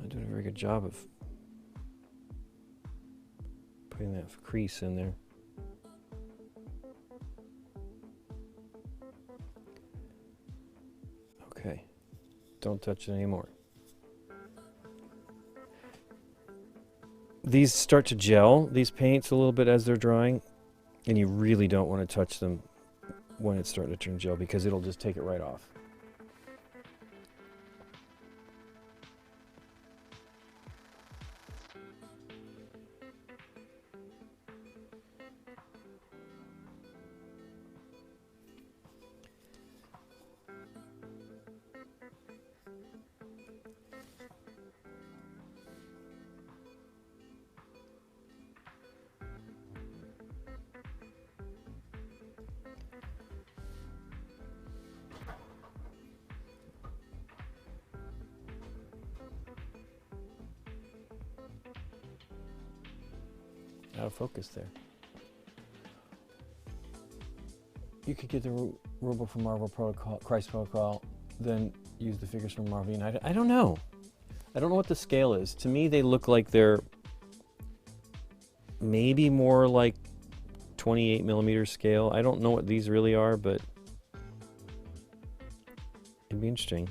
Doing a very good job of putting that crease in there. Okay, don't touch it anymore. These start to gel, these paints, a little bit as they're drying, and you really don't want to touch them when it's starting to turn gel because it'll just take it right off. Out of focus there. You could get the rulebook from Marvel Protocol, Christ Protocol, then use the figures from Marvel United. I don't know. I don't know what the scale is. To me, they look like they're maybe more like 28 millimeter scale. I don't know what these really are, but it'd be interesting.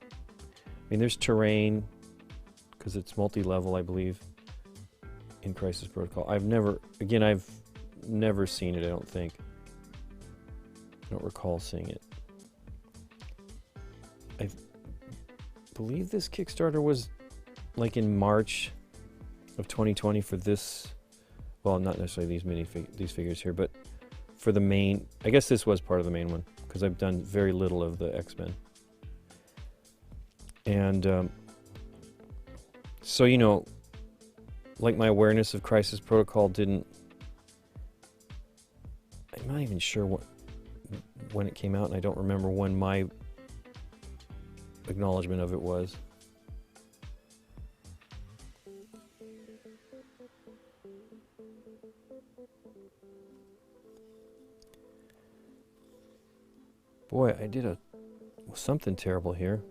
I mean, there's terrain, because it's multi-level, I believe, in Crisis Protocol. I've never seen it, I don't think. I don't recall seeing it. I believe this Kickstarter was like in March of 2020 for this, well, not necessarily these figures here, but for the main, I guess this was part of the main one, because I've done very little of the X-Men. And so, you know, like my awareness of Crisis Protocol didn't, I'm not even sure when it came out, and I don't remember when my acknowledgement of it was. Boy, I did something terrible here.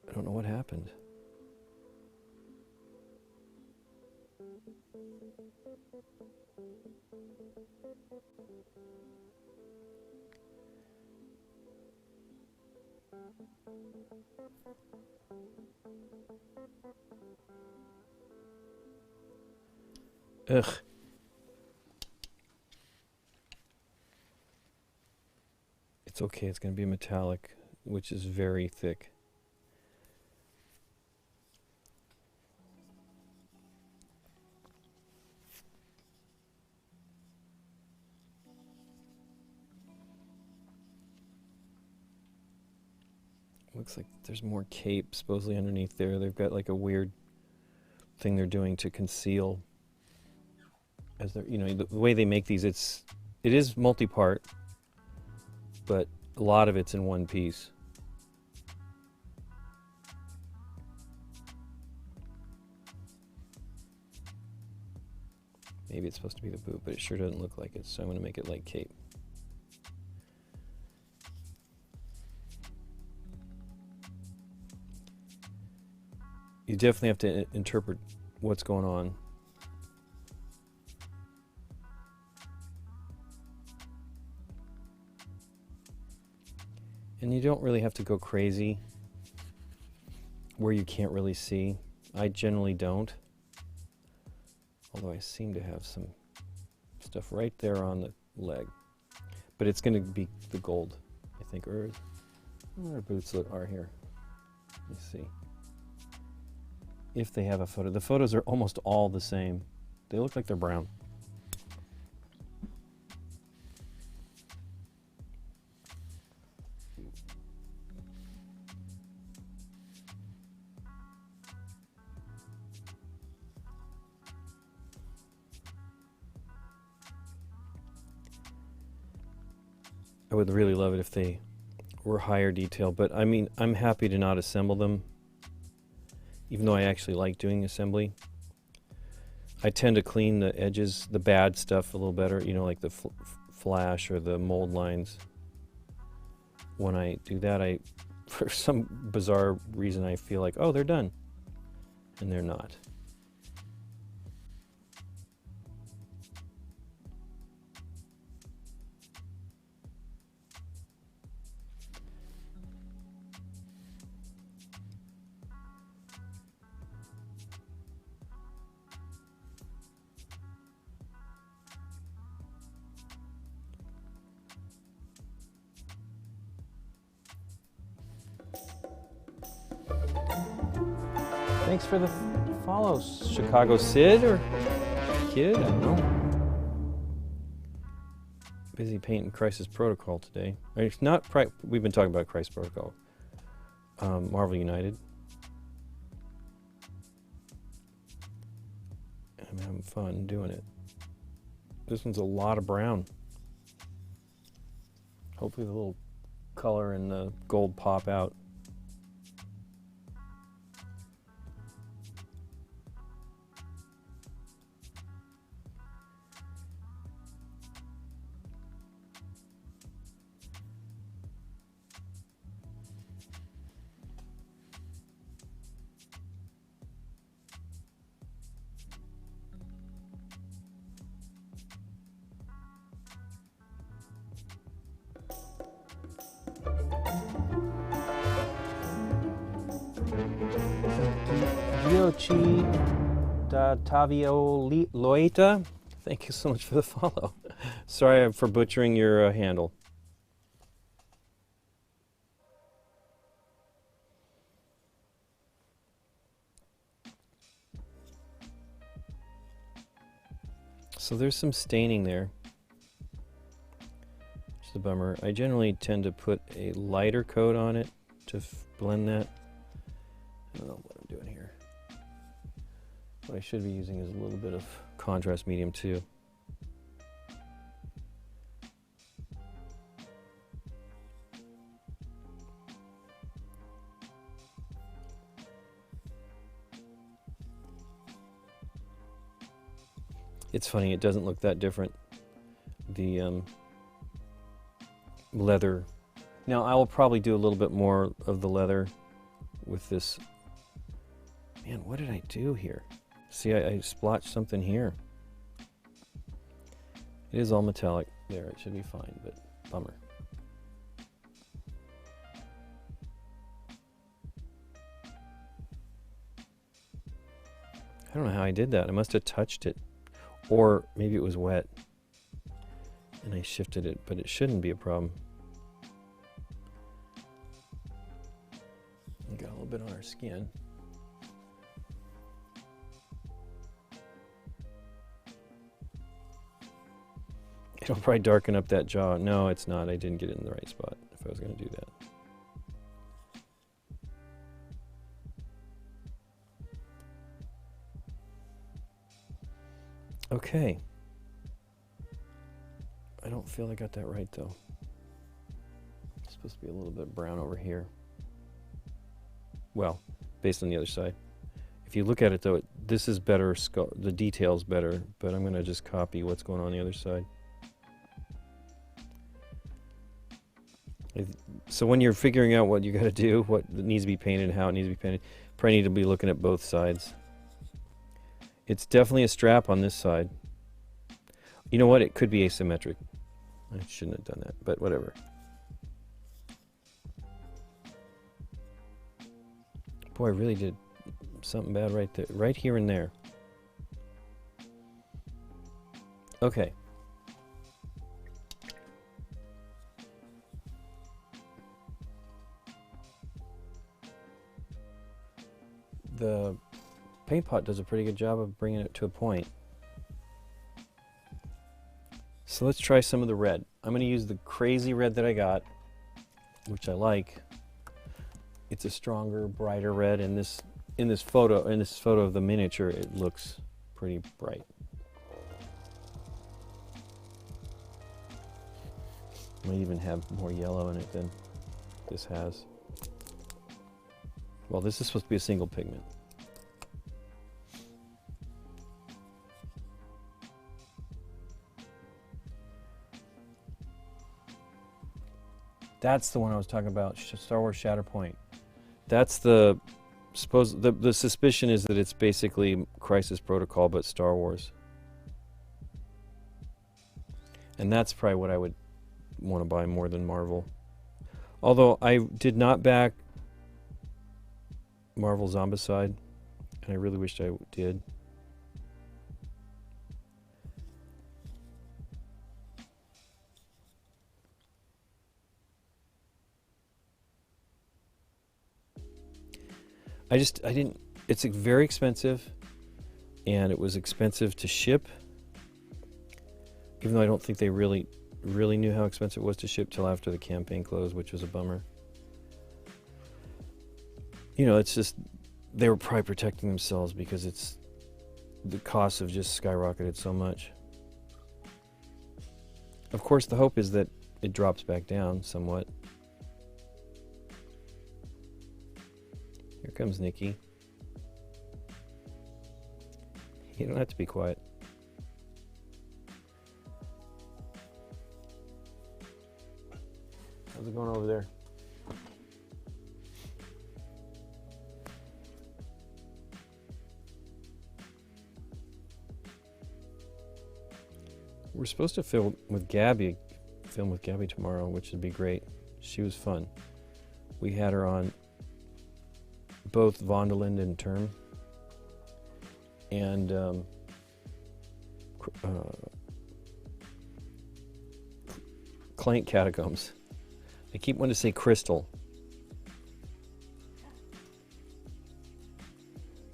I don't know what happened. Ugh. It's okay, it's going to be metallic, which is very thick. Looks like there's more cape supposedly underneath there. They've got like a weird thing they're doing to conceal. As they're, you know, the way they make these, it is multi-part, but a lot of it's in one piece. Maybe it's supposed to be the boot, but it sure doesn't look like it, so I'm going to make it like cape. You definitely have to interpret what's going on. And you don't really have to go crazy where you can't really see. I generally don't. Although I seem to have some stuff right there on the leg. But it's going to be the gold, I think. Or our boots are here. Let's see. If they have a photo. The photos are almost all the same. They look like they're brown. I would really love it if they were higher detail, but I mean, I'm happy to not assemble them. Even though I actually like doing assembly, I tend to clean the edges, the bad stuff a little better, you know, like the flash or the mold lines. When I do that, for some bizarre reason, I feel like, oh, they're done. And they're not. Thanks for the follow, Chicago Sid or Kid, I don't know. Busy painting Crisis Protocol today. It's not, we've been talking about Crisis Protocol. Marvel United. I'm having fun doing it. This one's a lot of brown. Hopefully the little color and the gold pop out. Alberto Loeta, thank you so much for the follow. Sorry for butchering your handle. So there's some staining there. It's a bummer. I generally tend to put a lighter coat on it to blend that. I don't know what I'm doing here. What I should be using is a little bit of contrast medium too. It's funny, it doesn't look that different. The leather. Now I will probably do a little bit more of the leather with this. Man, what did I do here? See, I splotched something here. It is all metallic there, it should be fine, but bummer. I don't know how I did that. I must have touched it. Or maybe it was wet and I shifted it, but it shouldn't be a problem. We got a little bit on our skin. It'll probably darken up that jaw. No, it's not. I didn't get it in the right spot if I was going to do that. Okay. I don't feel I got that right though. It's supposed to be a little bit brown over here. Well, based on the other side. If you look at it though, this is better, the detail's better, but I'm going to just copy what's going on the other side. So when you're figuring out what you got to do, what needs to be painted, how it needs to be painted, probably need to be looking at both sides. It's definitely a strap on this side. You know what? It could be asymmetric. I shouldn't have done that, but whatever. Boy, I really did something bad right there, right here and there. Okay. The paint pot does a pretty good job of bringing it to a point. So let's try some of the red. I'm going to use the crazy red that I got, which I like. It's a stronger, brighter red. In this photo of the miniature, it looks pretty bright. Might even have more yellow in it than this has. Well, this is supposed to be a single pigment. That's the one I was talking about, Star Wars Shatterpoint. That's the suspicion is that it's basically Crisis Protocol, but Star Wars. And that's probably what I would want to buy more than Marvel. Although I did not back Marvel Zombicide, and I really wished I did. I didn't, it's very expensive, and it was expensive to ship, even though I don't think they really knew how expensive it was to ship till after the campaign closed, which was a bummer. You know, it's just, they were probably protecting themselves because the costs have just skyrocketed so much. Of course, the hope is that it drops back down somewhat. Here comes Nikki. You don't have to be quiet. How's it going over there? We're supposed to film with Gabby tomorrow, which would be great. She was fun. We had her on both Vondelin and Term, and Clank Catacombs. I keep wanting to say Crystal,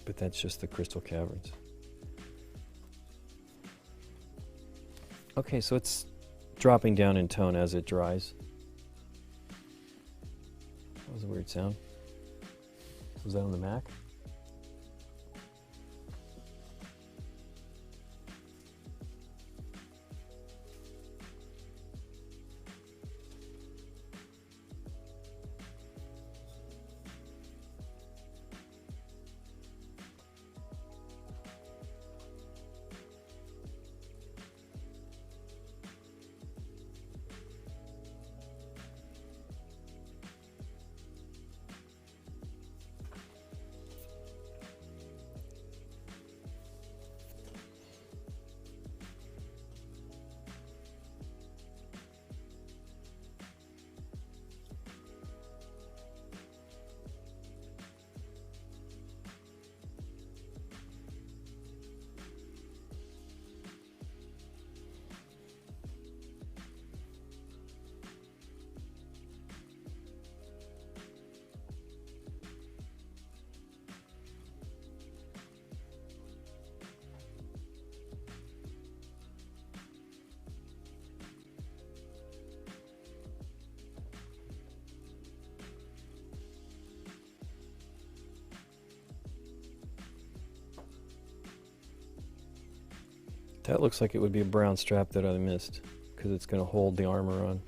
but that's just the Crystal Caverns. Okay, so it's dropping down in tone as it dries. That was a weird sound. Was that on the Mac? That looks like it would be a brown strap that I missed, because it's going to hold the armor on.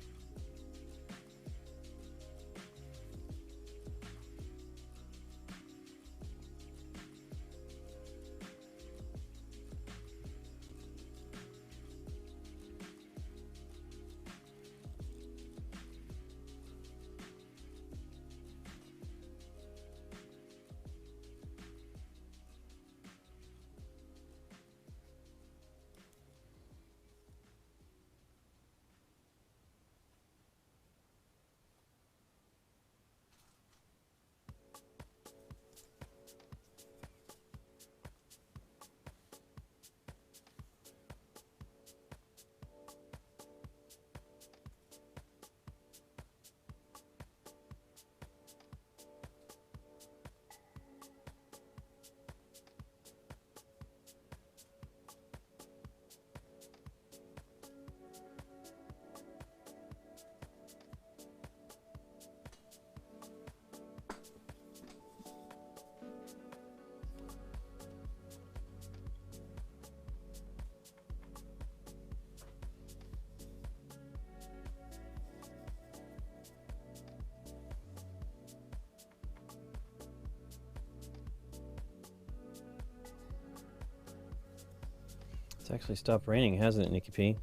It's actually stopped raining, hasn't it, Nikki P? It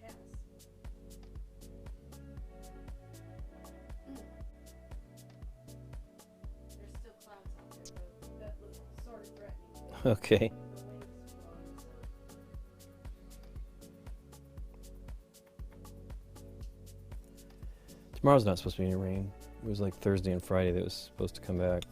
has. There's still clouds out there, though. That looks sort of threatening. Okay. The wind's blowing, so. Tomorrow's not supposed to be any rain. It was like Thursday and Friday that was supposed to come back.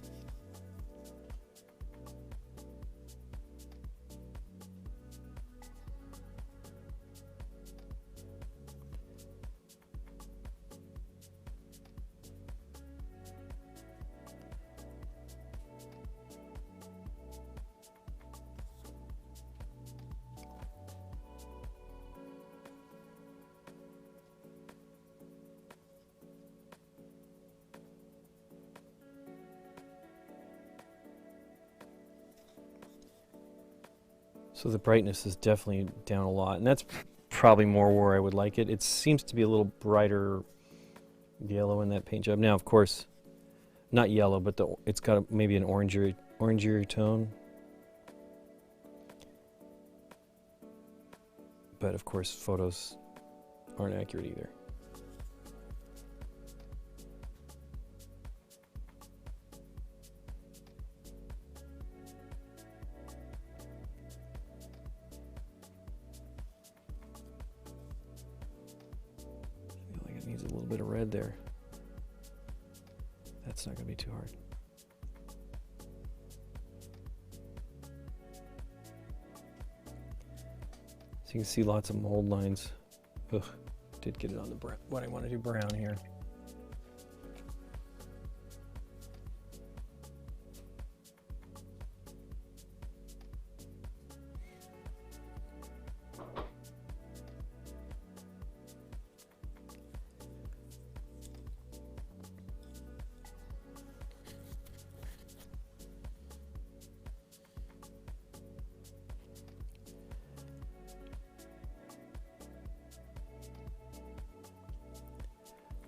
So the brightness is definitely down a lot, and that's probably more where I would like it. It seems to be a little brighter yellow in that paint job. Now, of course, not yellow, but it's got maybe an orangey tone. But of course, photos aren't accurate either. Needs a little bit of red there. That's not going to be too hard. So you can see lots of mold lines. Ugh, did get it on the brown. What I want to do brown here.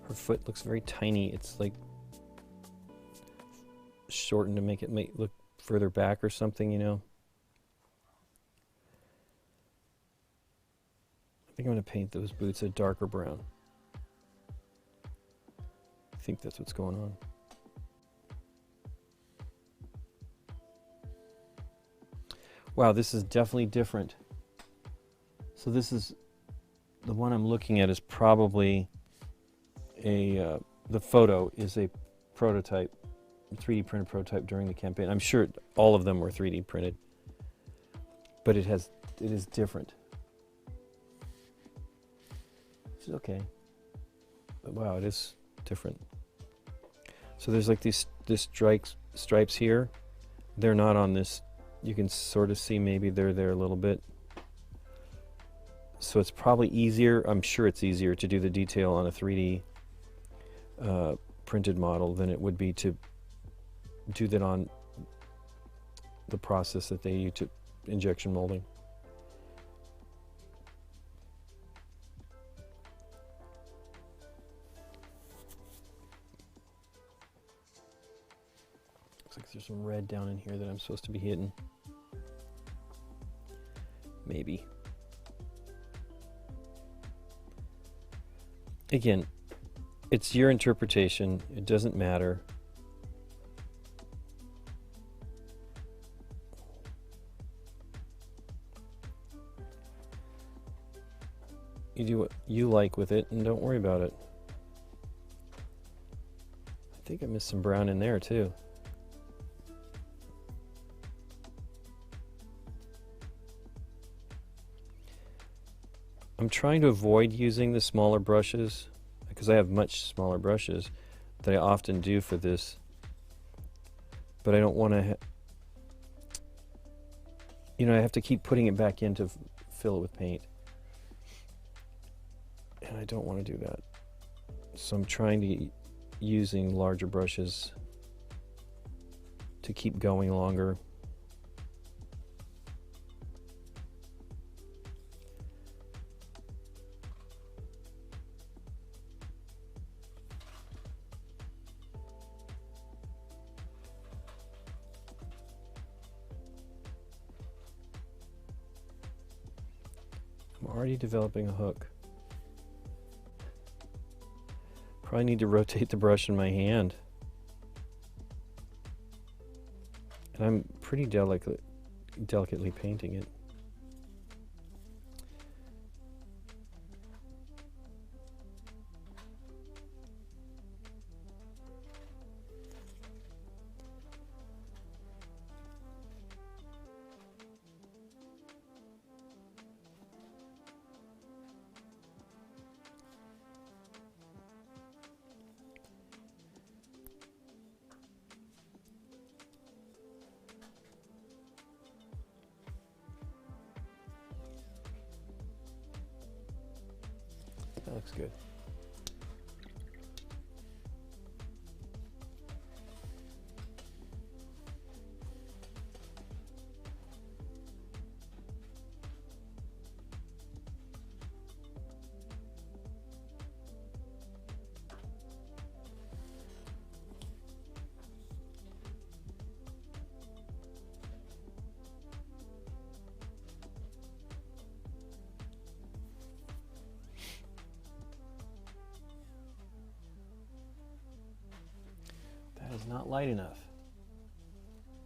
Her foot looks very tiny. It's like shortened to make it look further back or something, you know. I think I'm going to paint those boots a darker brown. I think that's what's going on. Wow, this is definitely different. So this is, the one I'm looking at is probably the photo is a prototype, 3D printed prototype during the campaign. I'm sure all of them were 3D printed, but it is different. Which is okay. But wow, it is different. So there's like these stripes here. They're not on this. You can sort of see maybe they're there a little bit. So it's probably easier, I'm sure it's easier to do the detail on a 3D printed model than it would be to do that on the process that they use to injection molding. Looks like there's some red down in here that I'm supposed to be hitting. Maybe. Again, it's your interpretation. It doesn't matter. You do what you like with it and don't worry about it. I think I missed some brown in there too. I'm trying to avoid using the smaller brushes because I have much smaller brushes that I often do for this, but I don't want to you know, I have to keep putting it back in to fill it with paint, and I don't want to do that, so I'm trying to using larger brushes to keep going longer. I'm already developing a hook. Probably need to rotate the brush in my hand. And I'm pretty delicately painting it. That looks good. That is not light enough.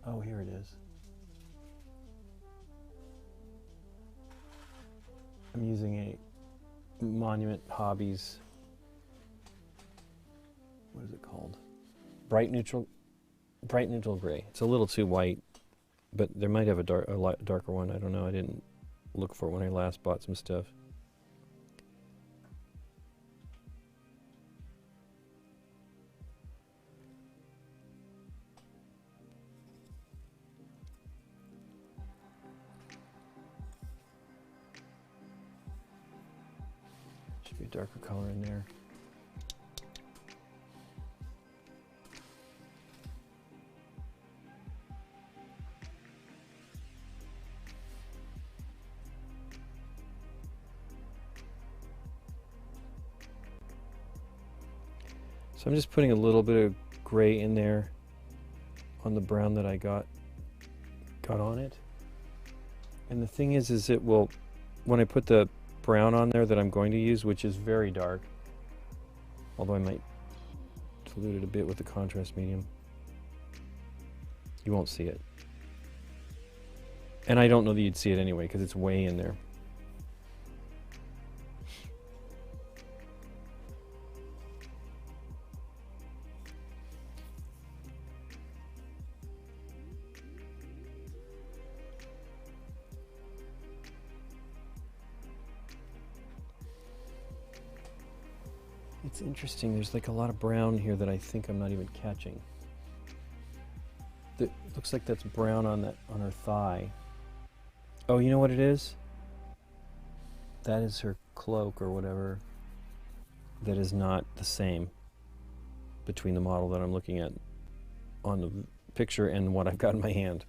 Oh, here it is. I'm using a Monument Hobbies, what is it called? Bright neutral gray. It's a little too white, but there might have a darker one. I don't know. I didn't look for it when I last bought some stuff. Should be a darker color in there. So I'm just putting a little bit of gray in there on the brown that I got on it. And the thing is it will, when I put the brown on there that I'm going to use, which is very dark, although I might dilute it a bit with the contrast medium, you won't see it. And I don't know that you'd see it anyway because it's way in there. It's interesting, there's like a lot of brown here that I think I'm not even catching. It looks like that's brown on her thigh. Oh, you know what it is? That is her cloak or whatever. That is not the same between the model that I'm looking at on the picture and what I've got in my hand.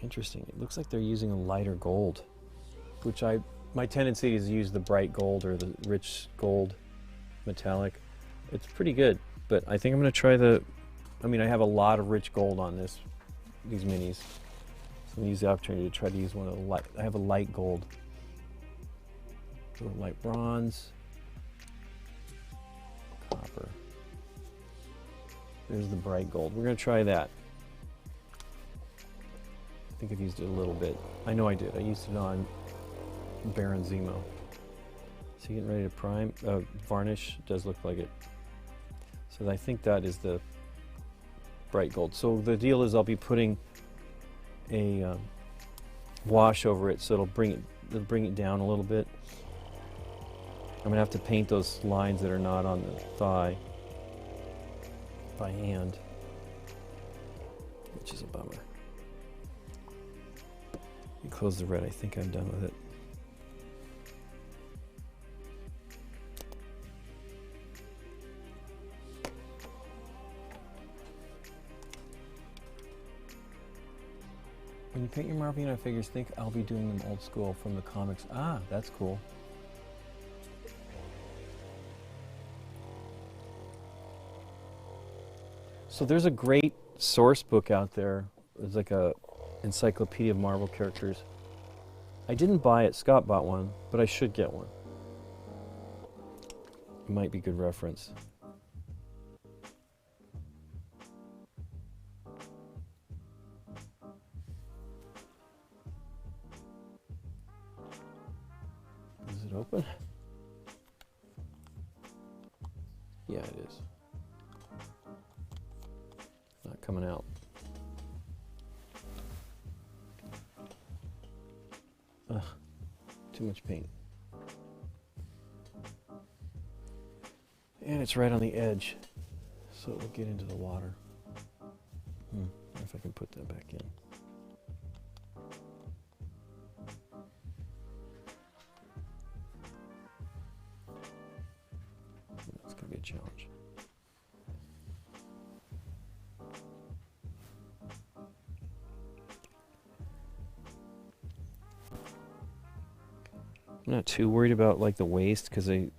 Interesting. It looks like they're using a lighter gold, which my tendency is to use the bright gold or the rich gold metallic. It's pretty good, but I think I'm going to try I have a lot of rich gold on these minis. So I'm going to use the opportunity to try to use one of the light. I have a light gold, a little light bronze, copper. There's the bright gold. We're going to try that. I think I've used it a little bit. I know I did. I used it on Baron Zemo. So getting ready to prime. Varnish does look like it. So I think that is the bright gold. So the deal is I'll be putting a wash over it, so it'll bring it down a little bit. I'm gonna have to paint those lines that are not on the thigh by hand, which is a bummer. You close the red, I think I'm done with it. When you paint your Marvel United figures, think I'll be doing them old school from the comics. Ah, that's cool. So there's a great source book out there. It's like a encyclopedia of Marvel characters. I didn't buy it, Scott bought one, but I should get one. It might be good reference. Is it open? Yeah, it is. Not coming out. Ugh, too much paint. And it's right on the edge, so it will get into the water. If I can put that back in. That's going to be a challenge. I'm not too worried about like the waste because I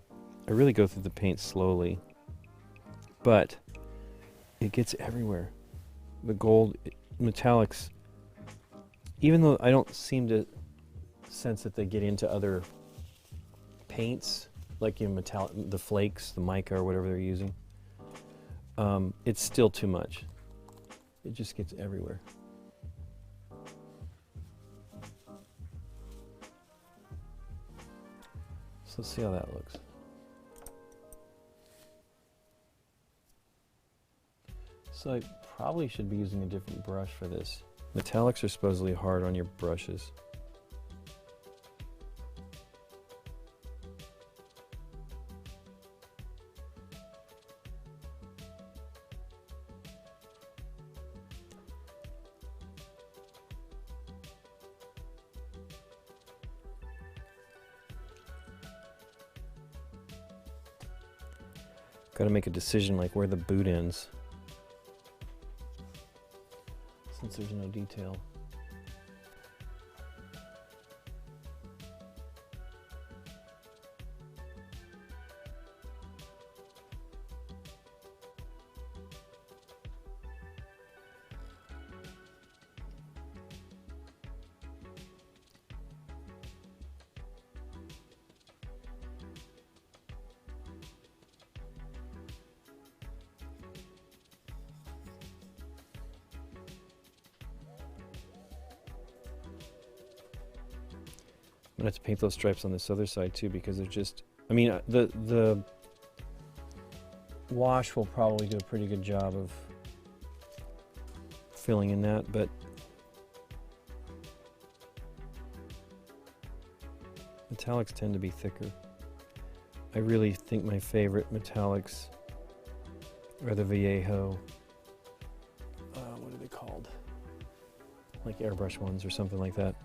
really go through the paint slowly, but it gets everywhere. The gold metallics, even though I don't seem to sense that they get into other paints, like metallic, the flakes, the mica or whatever they're using, it's still too much. It just gets everywhere. So let's see how that looks. So I probably should be using a different brush for this. Metallics are supposedly hard on your brushes. Got to make a decision like where the boot ends, since there's no detail. I'm gonna have to paint those stripes on this other side too, because they're just, I mean, the wash will probably do a pretty good job of filling in that, but metallics tend to be thicker. I really think my favorite metallics are the Vallejo, what are they called? Like airbrush ones or something like that.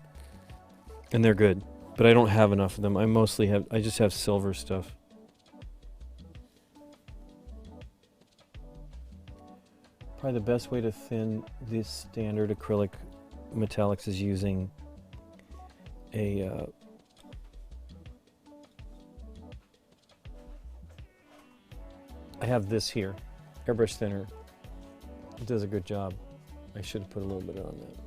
And they're good, but I don't have enough of them. I just have silver stuff. Probably the best way to thin this standard acrylic metallics is using a I have this here, airbrush thinner. It does a good job. I should have put a little bit on that.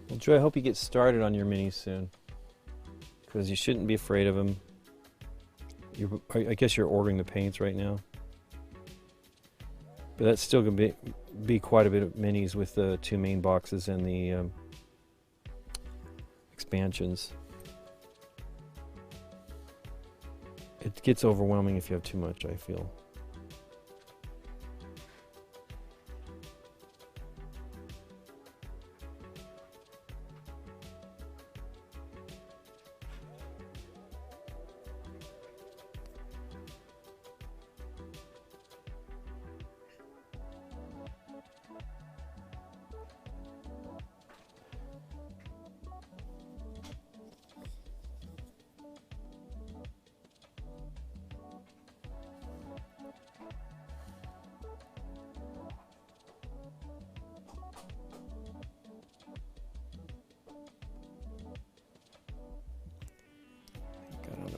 Well, Joy, I hope you get started on your minis soon, because you shouldn't be afraid of them. I guess you're ordering the paints right now, but that's still going to be quite a bit of minis with the 2 main boxes and the expansions. It gets overwhelming if you have too much, I feel.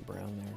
Brown there.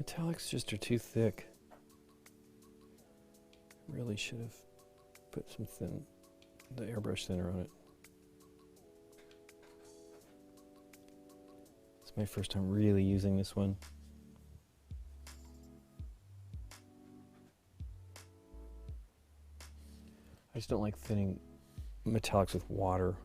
Metallics just are too thick. Really. really should have put the airbrush thinner on it. It's my first time really using this one. I just don't like thinning metallics with water.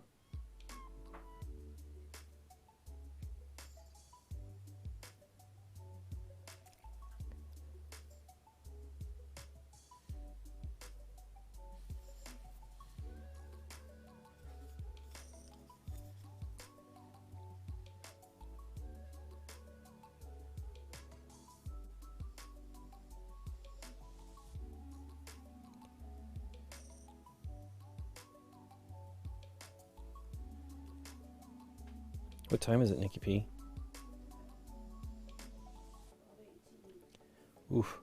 What time is it, Nikki P? Oof.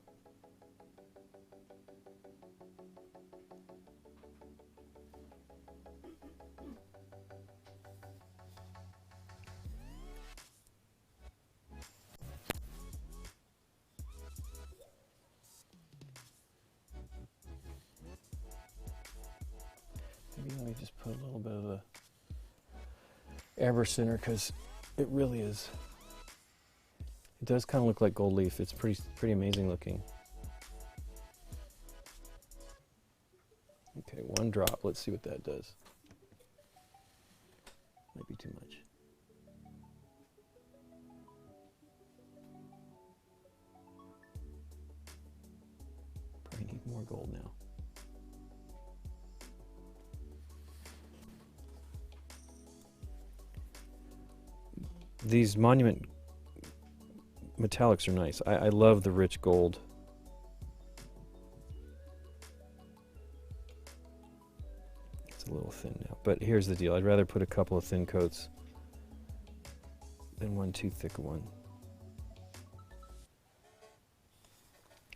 Maybe let me just put a little bit of the airbrush thinner because it really is. It does kind of look like gold leaf. It's pretty amazing looking. Okay, one drop. Let's see what that does. Might be too much. Probably need more gold now. These Monument metallics are nice. I love the rich gold. It's a little thin now, but here's the deal. I'd rather put a couple of thin coats than one too thick one.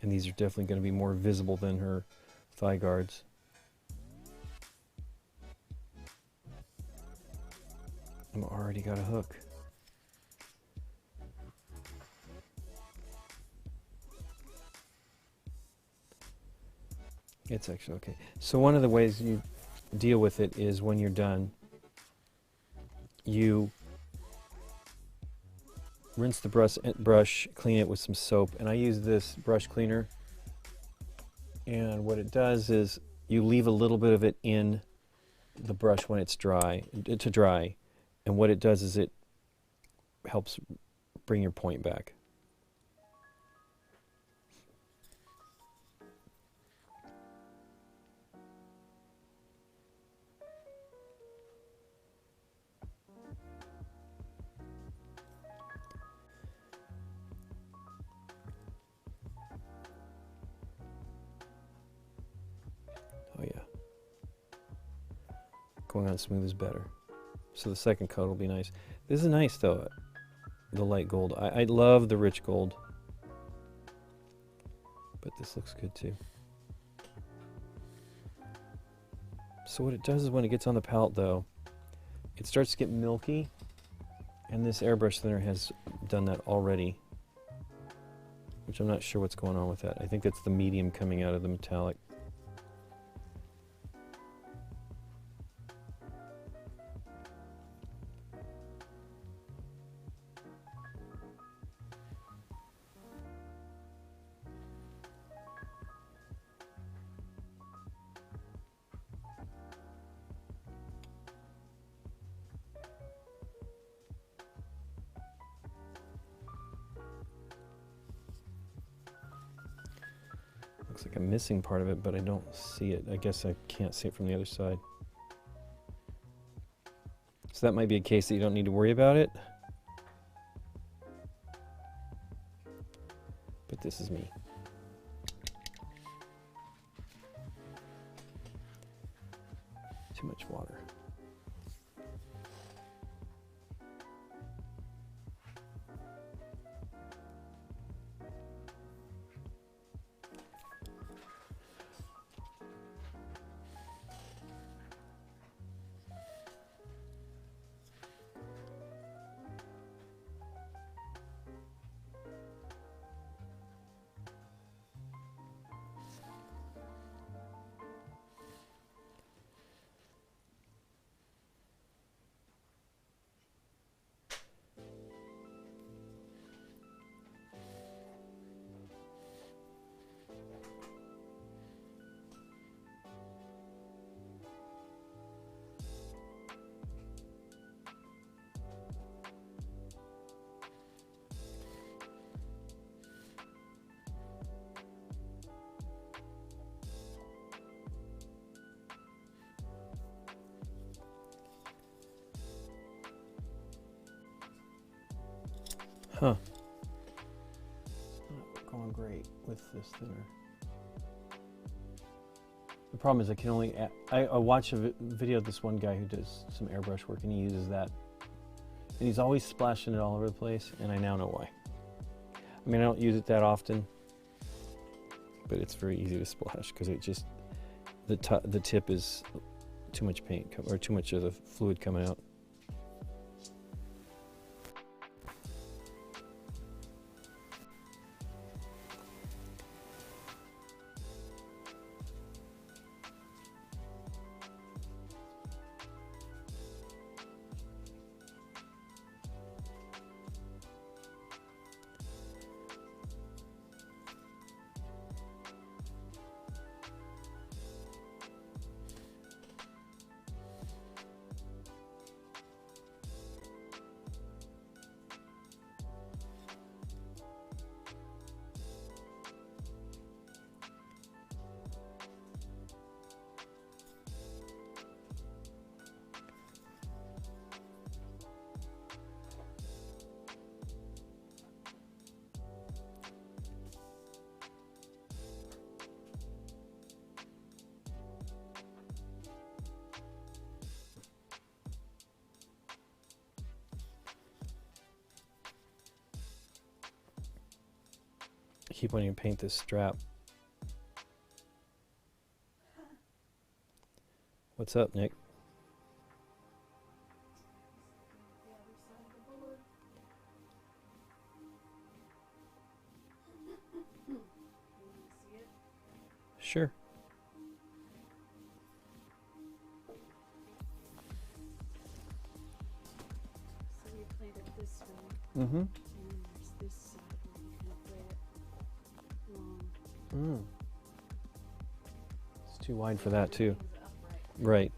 And these are definitely going to be more visible than her thigh guards. I've already got a hook. It's actually okay. So one of the ways you deal with it is when you're done, you rinse the brush, clean it with some soap, and I use this brush cleaner, and what it does is you leave a little bit of it in the brush when it's dry, to dry, and what it does is it helps bring your point back. Oh yeah. Going on smooth is better. So the second coat will be nice. This is nice though, the light gold. I love the rich gold. But this looks good too. So what it does is when it gets on the palette though, it starts to get milky, and this airbrush thinner has done that already, which I'm not sure what's going on with that. I think that's the medium coming out of the metallic. Looks like I'm missing part of it, but I don't see it. I guess I can't see it from the other side. So that might be a case that you don't need to worry about it. But this is me. Too much water. Huh. Not going great with this thinner. The problem is I can only I watch a video of this one guy who does some airbrush work, and he uses that. And he's always splashing it all over the place, and I now know why. I mean, I don't use it that often, but it's very easy to splash because it just, the tip is too much paint, or too much of the fluid coming out. I keep wanting to paint this strap. What's up, Nick? The other side of the board. You want to see it? Sure. So we played it this way, Mm-hmm. and then there's this side where you can play it long. It's too wide for that too. Everything's upright. Right.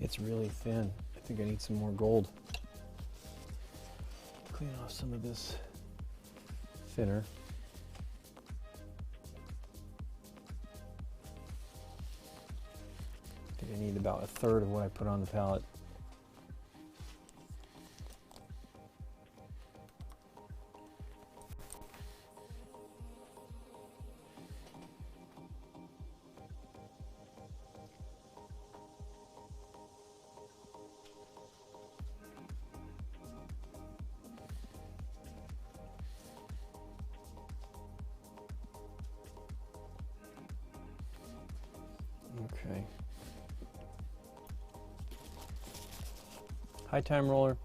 It's really thin. I think I need some more gold. Clean off some of this thinner. I think I need about a third of what I put on the palette. Okay. High time roller.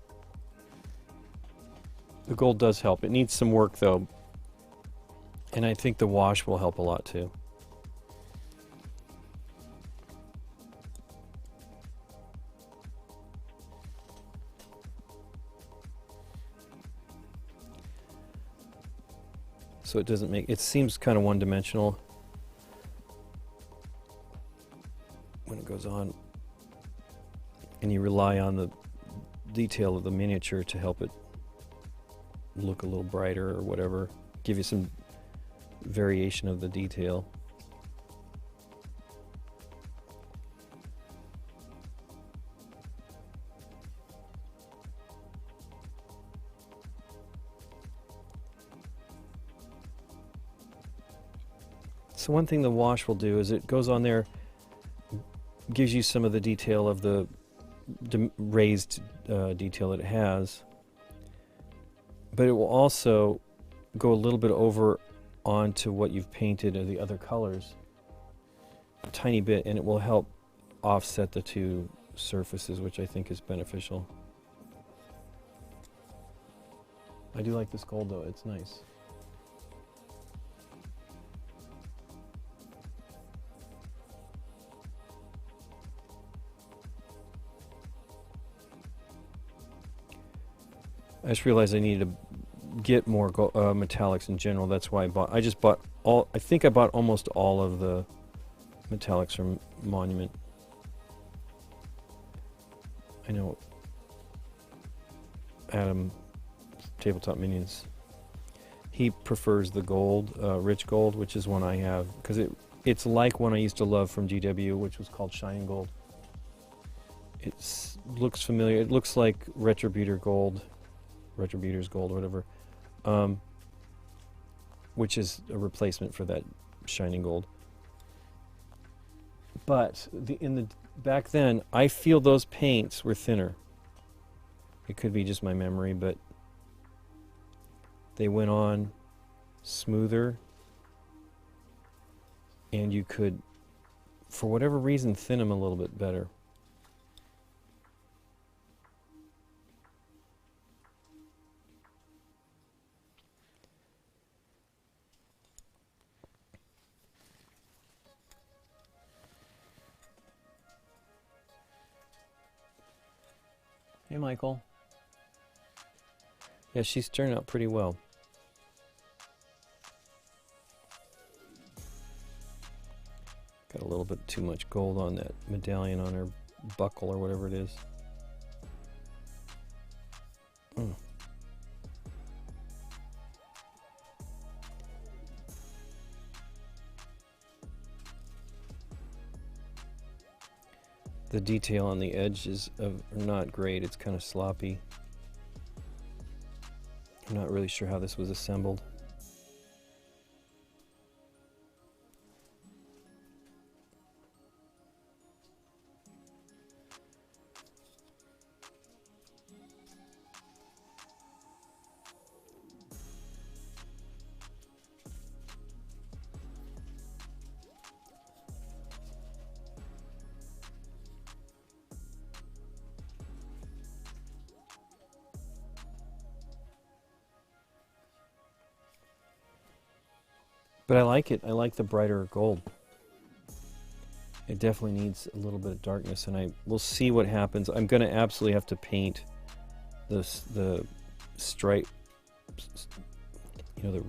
The gold does help. It needs some work though. And I think the wash will help a lot too. So it doesn't make, it seems kind of one-dimensional when it goes on, and you rely on the detail of the miniature to help it look a little brighter or whatever, give you some variation of the detail. So one thing the wash will do is it goes on there, gives you some of the detail of the raised detail that it has, but it will also go a little bit over onto what you've painted of the other colors, a tiny bit, and it will help offset the two surfaces, which I think is beneficial. I do like this gold though, it's nice. I just realized I needed to get more metallics in general. That's why I just bought all. I think I bought almost all of the metallics from Monument. I know Adam, Tabletop Minions, he prefers the gold, rich gold, which is one I have, because it's like one I used to love from GW, which was called Shining Gold. It looks familiar. It looks like Retributor's Gold, whatever, which is a replacement for that Shining Gold. But back then, I feel those paints were thinner. It could be just my memory, but they went on smoother, and you could, for whatever reason, thin them a little bit better. Hey, Michael. Yeah, she's turned out pretty well. Got a little bit too much gold on that medallion on her buckle or whatever it is. The detail on the edges are not great. It's kind of sloppy. I'm not really sure how this was assembled. But I like it. I like the brighter gold. It definitely needs a little bit of darkness, and we'll see what happens. I'm going to absolutely have to paint the stripe. You know,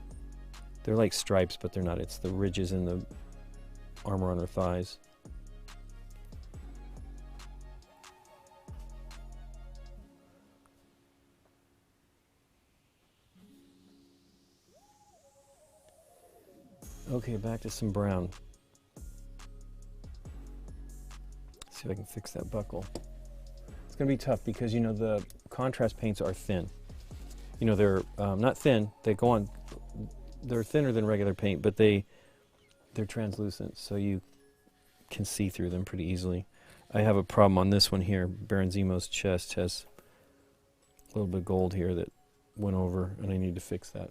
they're like stripes, but they're not. It's the ridges in the armor on her thighs. Okay, back to some brown. See if I can fix that buckle. It's going to be tough because, you know, the contrast paints are thin. You know, they're not thin. They go on. They're thinner than regular paint, but they're translucent, so you can see through them pretty easily. I have a problem on this one here. Baron Zemo's chest has a little bit of gold here that went over, and I need to fix that.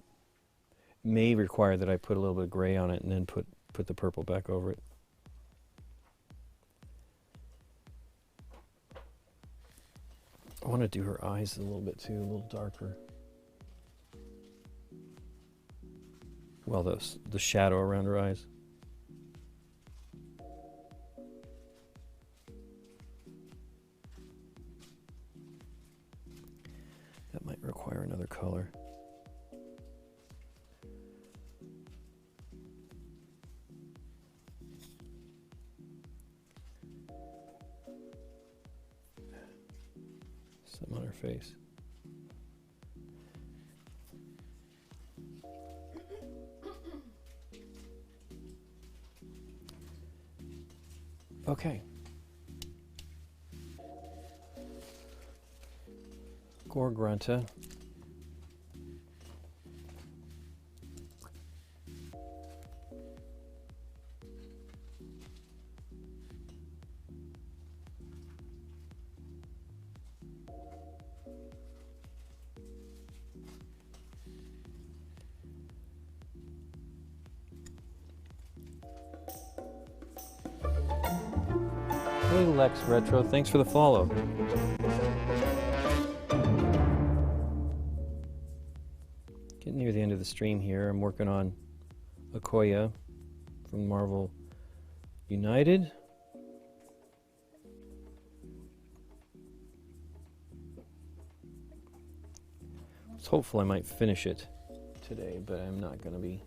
May require that I put a little bit of gray on it and then put the purple back over it. I want to do her eyes a little bit too, a little darker. Well, the shadow around her eyes. That might require another color. Some on her face. Okay. Gorgrunta. Hey Lex Retro, thanks for the follow. Getting near the end of the stream here. I'm working on Okoye from Marvel United. It's hopeful I might finish it today, but I'm not going to be.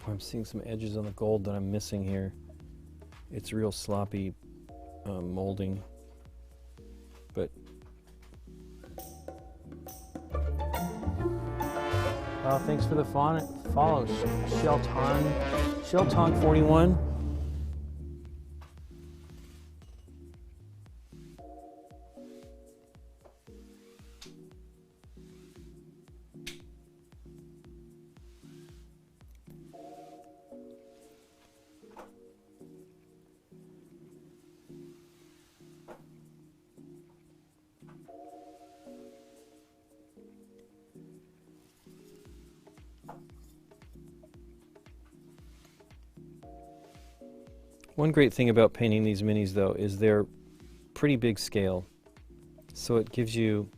I'm seeing some edges on the gold that I'm missing here. It's real sloppy molding, but thanks for the follow, Shelton 41. One great thing about painting these minis, though, is they're pretty big scale. So it gives you,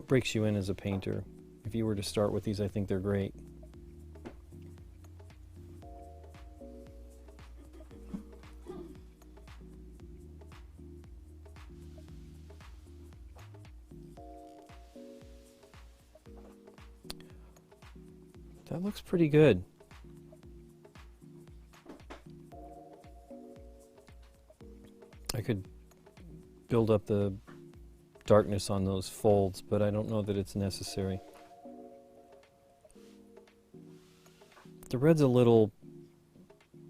breaks you in as a painter. If you were to start with these, I think they're great. That looks pretty good. I could build up the darkness on those folds, but I don't know that it's necessary. The red's a little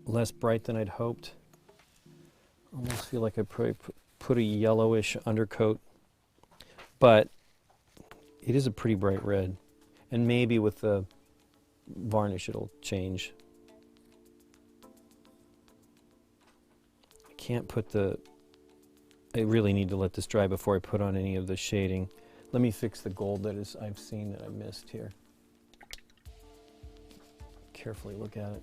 less bright than I'd hoped. Almost feel like I probably put a yellowish undercoat, but it is a pretty bright red, and maybe with the varnish it'll change. I can't put the, I really need to let this dry before I put on any of the shading. Let me fix the gold that is I've seen that I missed here. Carefully look at it.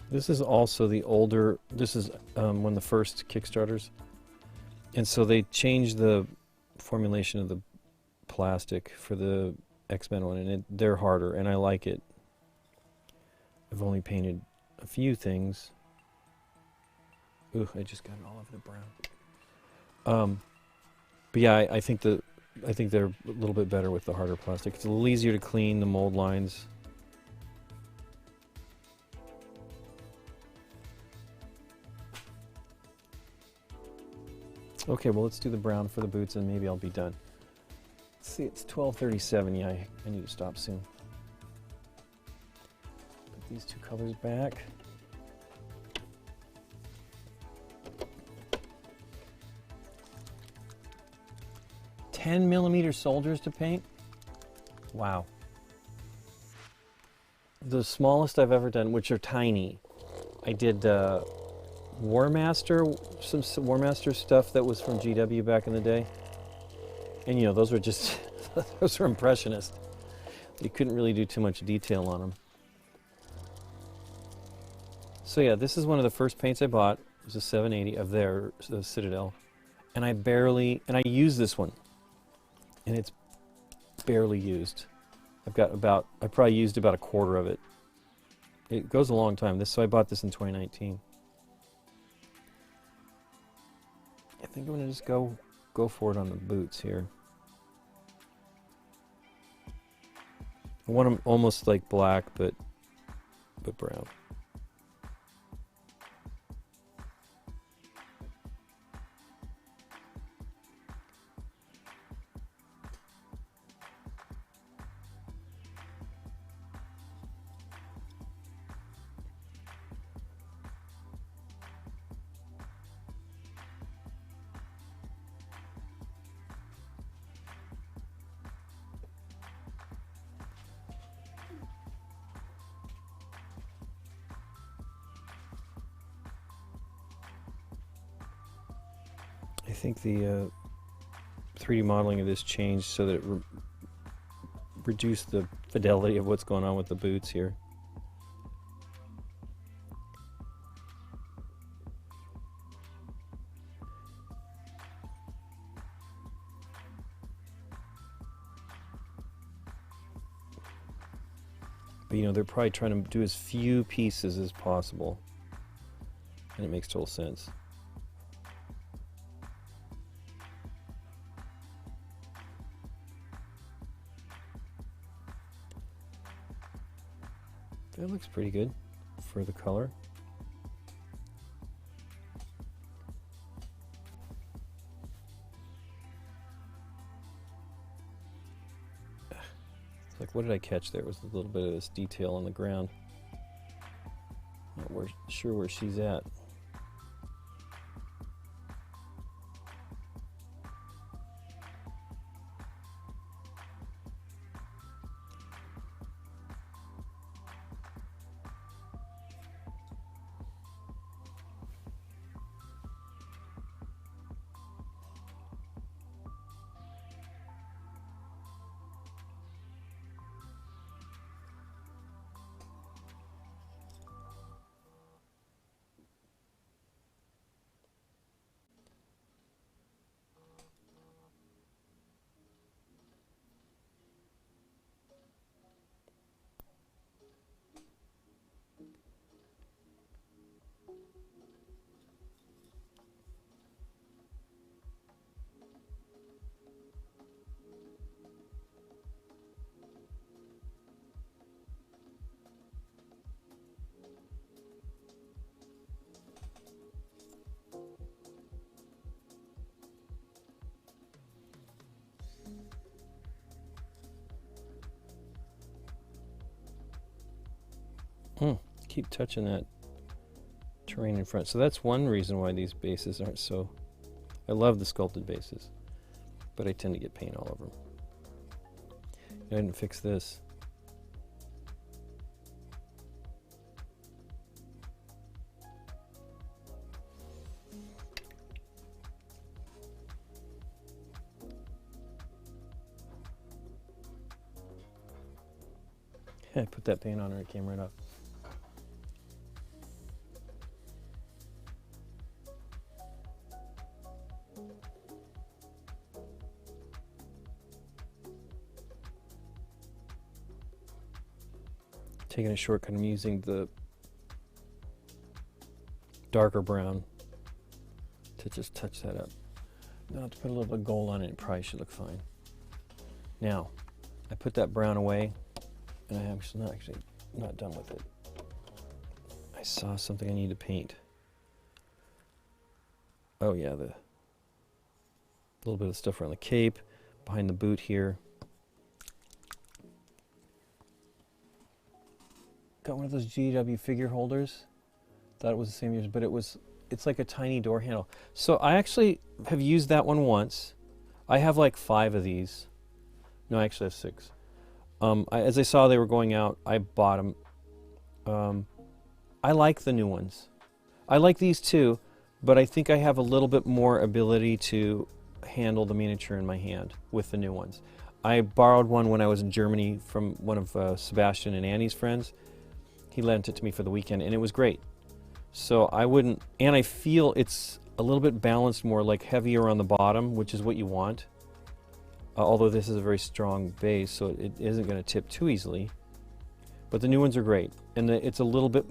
This is also the older, this is one of the first Kickstarters. And so they changed the formulation of the plastic for the X-Men one, and they're harder, and I like it. I've only painted a few things. Ooh, I just got it all over the brown. But yeah, I think they're a little bit better with the harder plastic. It's a little easier to clean the mold lines. Okay, well, let's do the brown for the boots and maybe I'll be done. Let's see, it's 12:37. Yeah, I need to stop soon. Put these two colors back. "10mm soldiers to paint? Wow. The smallest I've ever done, which are tiny. I did War Master, some War Master stuff that was from GW back in the day. And you know, those were just, those were impressionist. You couldn't really do too much detail on them. So yeah, this is one of the first paints I bought. It was a 780 of their Citadel. And I used this one. And it's barely used. I probably used about a quarter of it. It goes a long time. So I bought this in 2019. I think I'm gonna just go for it on the boots here. I want them almost like black, but brown. I think the 3D modeling of this changed so that it reduced the fidelity of what's going on with the boots here. But you know, they're probably trying to do as few pieces as possible, and it makes total sense. That looks pretty good for the color. It's like, what did I catch there? It was a little bit of this detail on the ground. Not sure where she's at. Keep touching that terrain in front. So that's one reason why these bases aren't so... I love the sculpted bases, but I tend to get paint all over them. I didn't fix this. I put that paint on her, it came right up. Taking a shortcut, I'm using the darker brown to just touch that up. Now to put a little bit of gold on it, it probably should look fine. Now, I put that brown away, and I'm actually not done with it. I saw something I need to paint. Oh yeah, the little bit of stuff around the cape, behind the boot here. Got one of those GW figure holders. Thought it was the same use, but it's like a tiny door handle. So I actually have used that one once. I have like 5 of these. No, I actually have 6. As I saw they were going out, I bought them. I like the new ones. I like these too, but I think I have a little bit more ability to handle the miniature in my hand with the new ones. I borrowed one when I was in Germany from one of Sebastian and Annie's friends. He lent it to me for the weekend, and it was great. So I wouldn't, and I feel it's a little bit balanced more, like heavier on the bottom, which is what you want. Although this is a very strong base, so it isn't going to tip too easily. But the new ones are great, and it's a little bit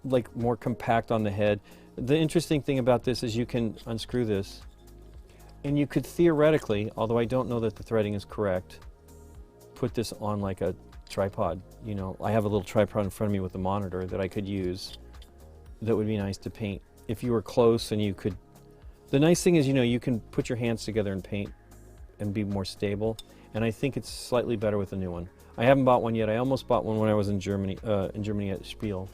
like more compact on the head. The interesting thing about this is you can unscrew this, and you could theoretically, although I don't know that the threading is correct, put this on like a tripod. You know, I have a little tripod in front of me with a monitor that I could use that would be nice to paint. If you were close and you could, the nice thing is, you know, you can put your hands together and paint and be more stable. And I think it's slightly better with the new one. I haven't bought one yet. I almost bought one when I was in Germany at Spiel.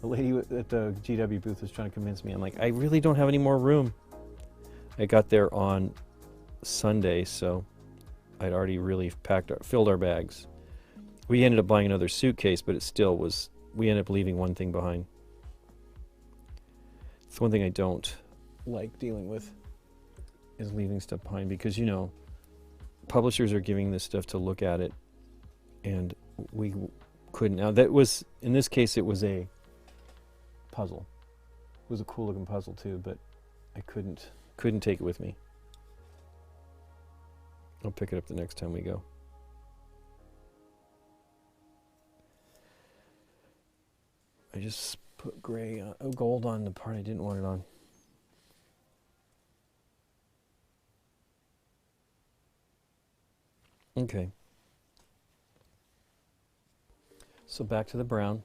The lady at the GW booth was trying to convince me. I'm like, I really don't have any more room. I got there on Sunday, so I'd already really filled our bags. We ended up buying another suitcase, but it still was, we ended up leaving one thing behind. It's one thing I don't like dealing with, is leaving stuff behind, because, you know, publishers are giving this stuff to look at it, and we couldn't. Now that was, in this case, it was a puzzle. It was a cool looking puzzle too, but I couldn't take it with me. I'll pick it up the next time we go. I just put gray, gold on the part I didn't want it on. Okay. So back to the brown.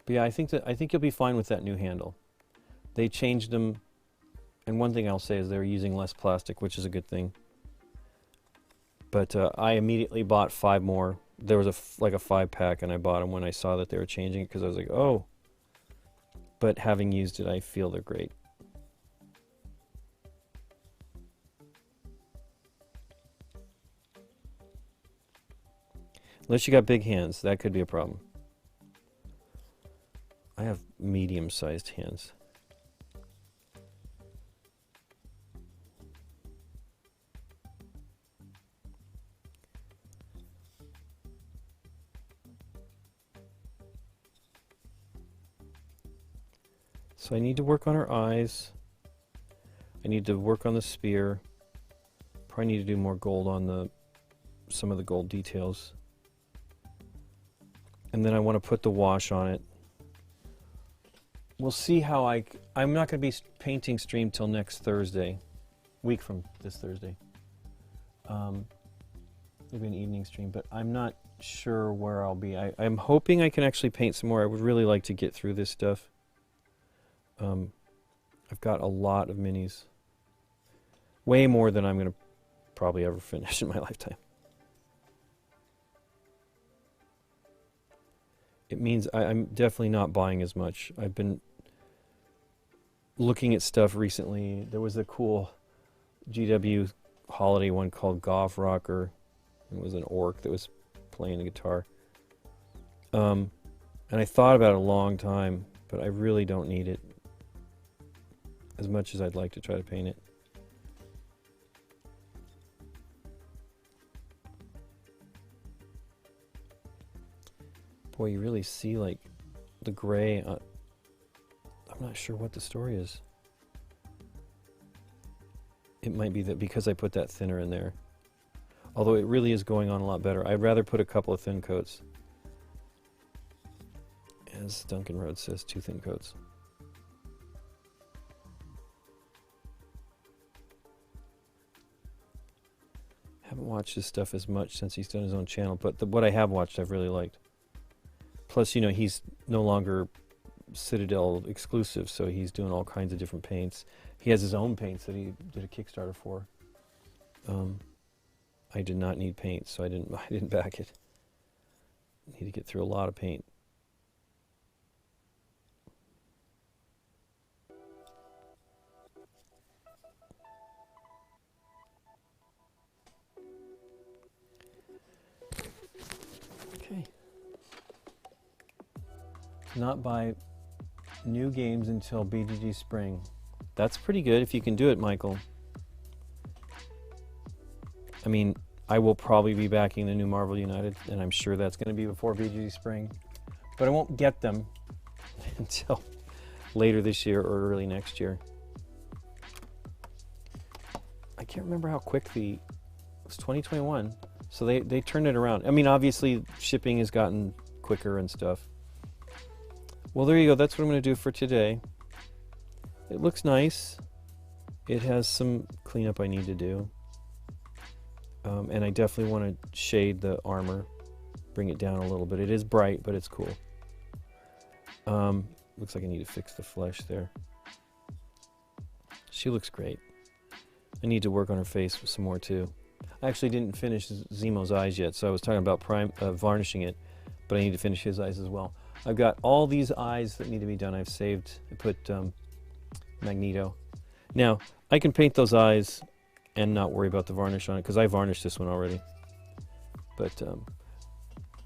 But yeah, I think you'll be fine with that new handle. They changed them, and one thing I'll say is they're using less plastic, which is a good thing. But I immediately bought 5 more. There was like a 5-pack, and I bought them when I saw that they were changing it, because I was like, oh. But having used it, I feel they're great. Unless you got big hands, that could be a problem. I have medium-sized hands. So I need to work on her eyes. I need to work on the spear. Probably need to do more gold on some of the gold details. And then I want to put the wash on it. We'll see how I'm not going to be painting stream till next Thursday, week from this Thursday. Maybe an evening stream, but I'm not sure where I'll be. I'm hoping I can actually paint some more. I would really like to get through this stuff. I've got a lot of minis. Way more than I'm going to probably ever finish in my lifetime. It means I'm definitely not buying as much. I've been looking at stuff recently. There was a cool GW holiday one called Golf Rocker. It was an orc that was playing the guitar. And I thought about it a long time, but I really don't need it as much as I'd like to try to paint it. Boy, you really see like the gray. I'm not sure what the story is. It might be that because I put that thinner in there. Although it really is going on a lot better. I'd rather put a couple of thin coats. As Duncan Rhodes says, 2 thin coats. Haven't watched his stuff as much since he's done his own channel, but what I have watched I've really liked. Plus, you know, he's no longer Citadel exclusive, so he's doing all kinds of different paints. He has his own paints that he did a Kickstarter for. I did not need paint, so I didn't back it. Need to get through a lot of paint. Okay. Not buy new games until BGG Spring. That's pretty good if you can do it, Michael. I mean, I will probably be backing the new Marvel United, and I'm sure that's going to be before BGG Spring. But I won't get them until later this year or early next year. I can't remember how quick it was 2021, so they turned it around. I mean, obviously shipping has gotten quicker and stuff. Well, there you go. That's what I'm going to do for today. It looks nice. It has some cleanup I need to do. And I definitely want to shade the armor, bring it down a little bit. It is bright, but it's cool. Looks like I need to fix the flesh there. She looks great. I need to work on her face some more too. I actually didn't finish Zemo's eyes yet, so I was talking about varnishing it, but I need to finish his eyes as well. I've got all these eyes that need to be done. I've saved. I put Magneto. Now, I can paint those eyes and not worry about the varnish on it, because I varnished this one already. But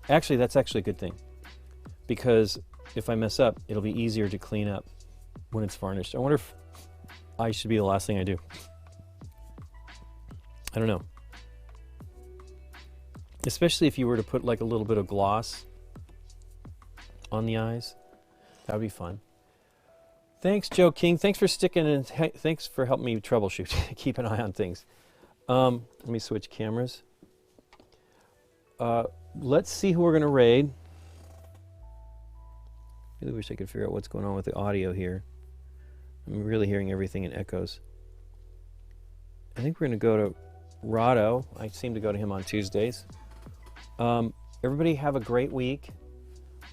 actually, that's actually a good thing, because if I mess up, it'll be easier to clean up when it's varnished. I wonder if eyes should be the last thing I do. I don't know. Especially if you were to put like a little bit of gloss on the eyes. That would be fun. Thanks, Joe King. Thanks for sticking and thanks for helping me troubleshoot. Keep an eye on things. Let me switch cameras. Let's see who we're going to raid. Really wish I could figure out what's going on with the audio here. I'm really hearing everything in echoes. I think we're going to go to Rado. I seem to go to him on Tuesdays. Everybody have a great week.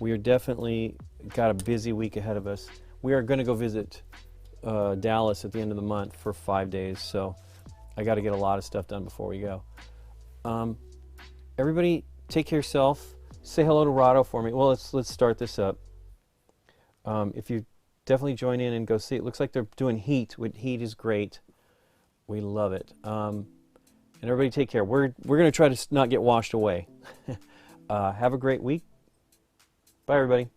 We are definitely got a busy week ahead of us. We are going to go visit Dallas at the end of the month for 5 days, so I got to get a lot of stuff done before we go. Everybody take care of yourself. Say hello to Rado for me. Well, let's start this up. If you definitely join in and go see it. Looks like they're doing Heat. Heat is great. We love it. And everybody take care. We're going to try to not get washed away. Have a great week. Bye, everybody.